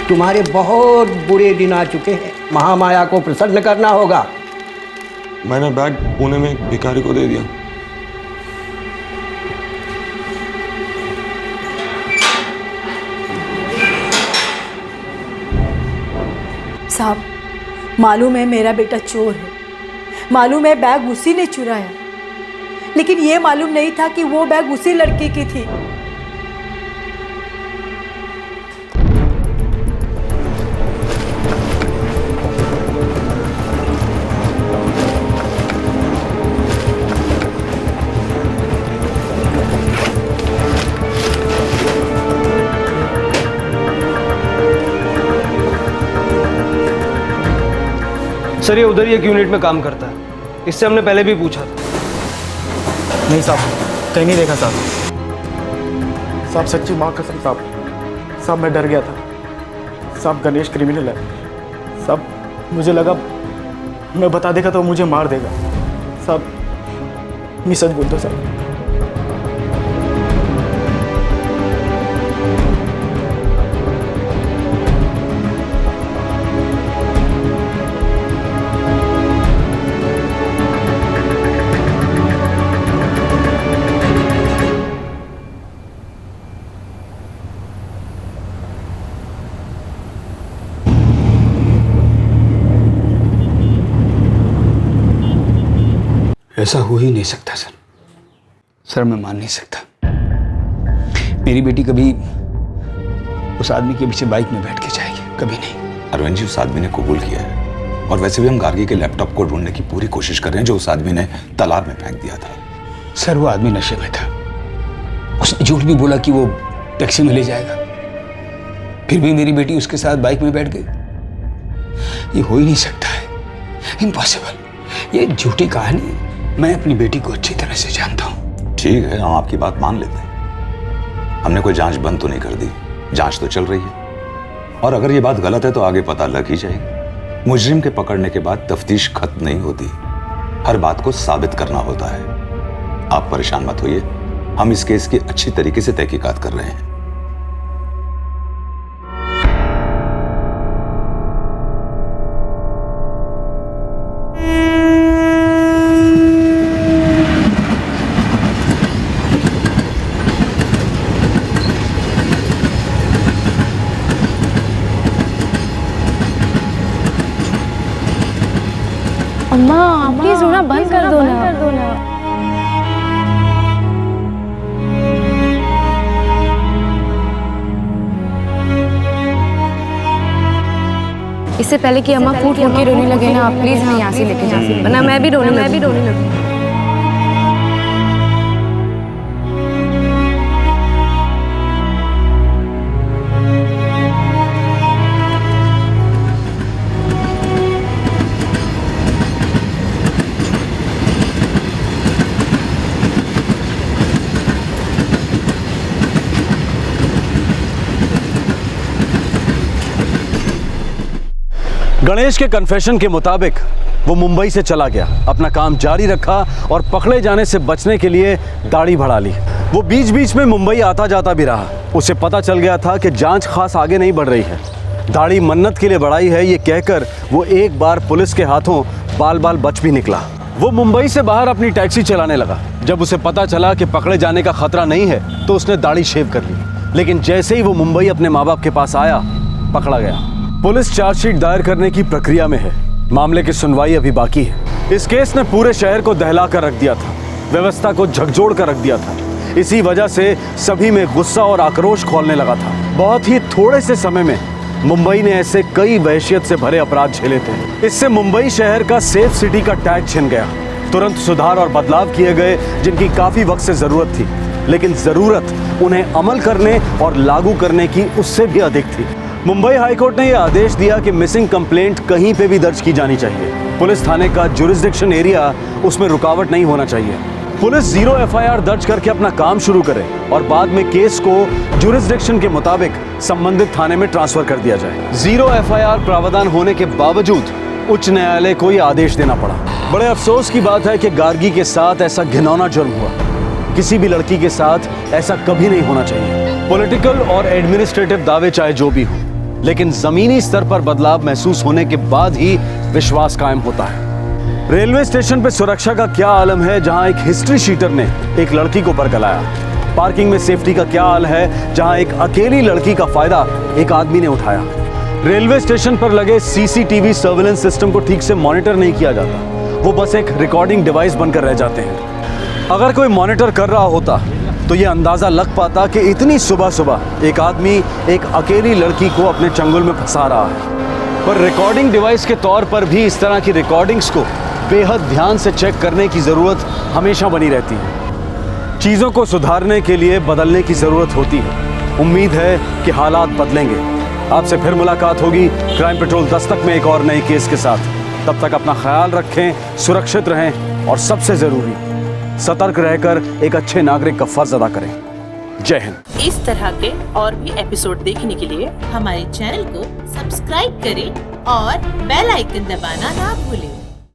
तुम्हारे बहुत बुरे दिन आ चुके हैं, महामाया को प्रसन्न करना होगा। मैंने बैग पुणे में एक भिखारी को दे दिया। साहब, मालूम है मेरा बेटा चोर है, मालूम है बैग उसी ने चुराया, लेकिन ये मालूम नहीं था कि वो बैग उसी लड़की की थी। सर ये उधर ही एक यूनिट में काम करता है, इससे हमने पहले भी पूछा था। नहीं साहब, कहीं नहीं देखा साहब। साहब सच्ची माँ कसम साहब मैं डर गया था। साहब गणेश क्रिमिनल है साहब, मुझे लगा मैं बता देगा तो मुझे मार देगा। साहब मैं सच बोलता हूँ साहब। ऐसा हो ही नहीं सकता सर। सर मैं मान नहीं सकता। मेरी बेटी कभी उस आदमी के पीछे बाइक में बैठ के जाएगी, कभी नहीं। अरविंद जी, उस आदमी ने कबूल किया है, और वैसे भी हम गार्गी के लैपटॉप को ढूंढने की पूरी कोशिश कर रहे हैं जो उस आदमी ने तालाब में फेंक दिया था। सर वो आदमी नशे में था, उसने झूठ भी बोला कि वो टैक्सी में ले जाएगा, फिर भी मेरी बेटी उसके साथ बाइक में बैठ गई। ये हो ही नहीं सकता है, इम्पॉसिबल। ये झूठी कहानी मैं अपनी बेटी को अच्छी तरह से जानता हूँ। ठीक है, हम आपकी बात मान लेते हैं। हमने कोई जांच बंद तो नहीं कर दी, जांच तो चल रही है। और अगर ये बात गलत है तो आगे पता लग ही जाएगी। मुजरिम के पकड़ने के बाद तफ्तीश खत्म नहीं होती, हर बात को साबित करना होता है। आप परेशान मत होइए, हम इस केस की अच्छी तरीके से तहकीकात कर रहे हैं। अम्मा प्लीज रोना बंद कर दो ना। इससे पहले कि अम्मा फूट फूट के रोने लगे ना, आप प्लीज हमें यहाँ से लेके जा, वरना मैं भी रोने लगी। गणेश के कन्फेशन के मुताबिक वो मुंबई से चला गया, अपना काम जारी रखा और पकड़े जाने से बचने के लिए दाढ़ी बढ़ा ली। वो बीच बीच में मुंबई आता जाता भी रहा। उसे पता चल गया था कि जांच खास आगे नहीं बढ़ रही है। दाढ़ी मन्नत के लिए बढ़ाई है ये कहकर वो एक बार पुलिस के हाथों बाल बाल बच भी निकला। वो मुंबई से बाहर अपनी टैक्सी चलाने लगा। जब उसे पता चला कि पकड़े जाने का खतरा नहीं है तो उसने दाढ़ी शेव कर ली। लेकिन जैसे ही वो मुंबई अपने माँ बाप के पास आया, पकड़ा गया। पुलिस चार्जशीट दायर करने की प्रक्रिया में है। मामले की सुनवाई अभी बाकी है। इस केस ने पूरे शहर को दहला कर रख दिया था, व्यवस्था को झकझोर कर रख दिया था। इसी वजह से सभी में गुस्सा और आक्रोश खौलने लगा था। बहुत ही थोड़े से समय में मुंबई ने ऐसे कई वहशियत से भरे अपराध झेले थे। इससे मुंबई शहर का सेफ सिटी का टैग छिन गया। तुरंत सुधार और बदलाव किए गए जिनकी काफी वक्त से जरूरत थी, लेकिन जरूरत उन्हें अमल करने और लागू करने की उससे भी अधिक थी। मुंबई हाईकोर्ट ने यह आदेश दिया कि मिसिंग कंप्लेंट कहीं पे भी दर्ज की जानी चाहिए। पुलिस थाने का जुरिस्डिक्शन एरिया, उसमें रुकावट नहीं होना चाहिए। पुलिस 0 FIR दर्ज करके अपना काम शुरू करे और बाद में केस को जुरिस्डिक्शन के मुताबिक संबंधित थाने में ट्रांसफर कर दिया जाए। 0 FIR प्रावधान होने के बावजूद उच्च न्यायालय को यह आदेश देना पड़ा। बड़े अफसोस की बात है कि गार्गी के साथ ऐसा घिनौना जुर्म हुआ। किसी भी लड़की के साथ ऐसा कभी नहीं होना चाहिए। पॉलिटिकल और एडमिनिस्ट्रेटिव दावे चाहे जो भी हो, लेकिन जमीनी स्तर पर बदलाव महसूस होने के बाद ही विश्वास कायम होता है। रेलवे स्टेशन पे सुरक्षा का क्या आलम है जहां एक हिस्ट्री शीटर ने एक लड़की को बरगलाया। पार्किंग में सेफ्टी का क्या हाल है जहां एक अकेली लड़की का फायदा एक आदमी ने उठाया। रेलवे स्टेशन पर लगे CCTV सर्विलेंस सिस्टम को ठीक से मॉनिटर नहीं किया जाता, वो बस एक रिकॉर्डिंग डिवाइस बनकर रह जाते हैं। अगर कोई मॉनिटर कर रहा होता तो ये अंदाजा लग पाता कि इतनी सुबह सुबह एक आदमी एक अकेली लड़की को अपने चंगुल में फंसा रहा है। पर रिकॉर्डिंग डिवाइस के तौर पर भी इस तरह की रिकॉर्डिंग्स को बेहद ध्यान से चेक करने की ज़रूरत हमेशा बनी रहती है। चीज़ों को सुधारने के लिए बदलने की ज़रूरत होती है। उम्मीद है कि हालात बदलेंगे। आपसे फिर मुलाकात होगी क्राइम पेट्रोल दस्तक में एक और नए केस के साथ। तब तक अपना ख्याल रखें, सुरक्षित रहें और सबसे ज़रूरी सतर्क रहकर एक अच्छे नागरिक का फर्ज अदा करें। जय हिंद। इस तरह के और भी एपिसोड देखने के लिए हमारे चैनल को सब्सक्राइब करें और बेल आइकन दबाना ना भूलें।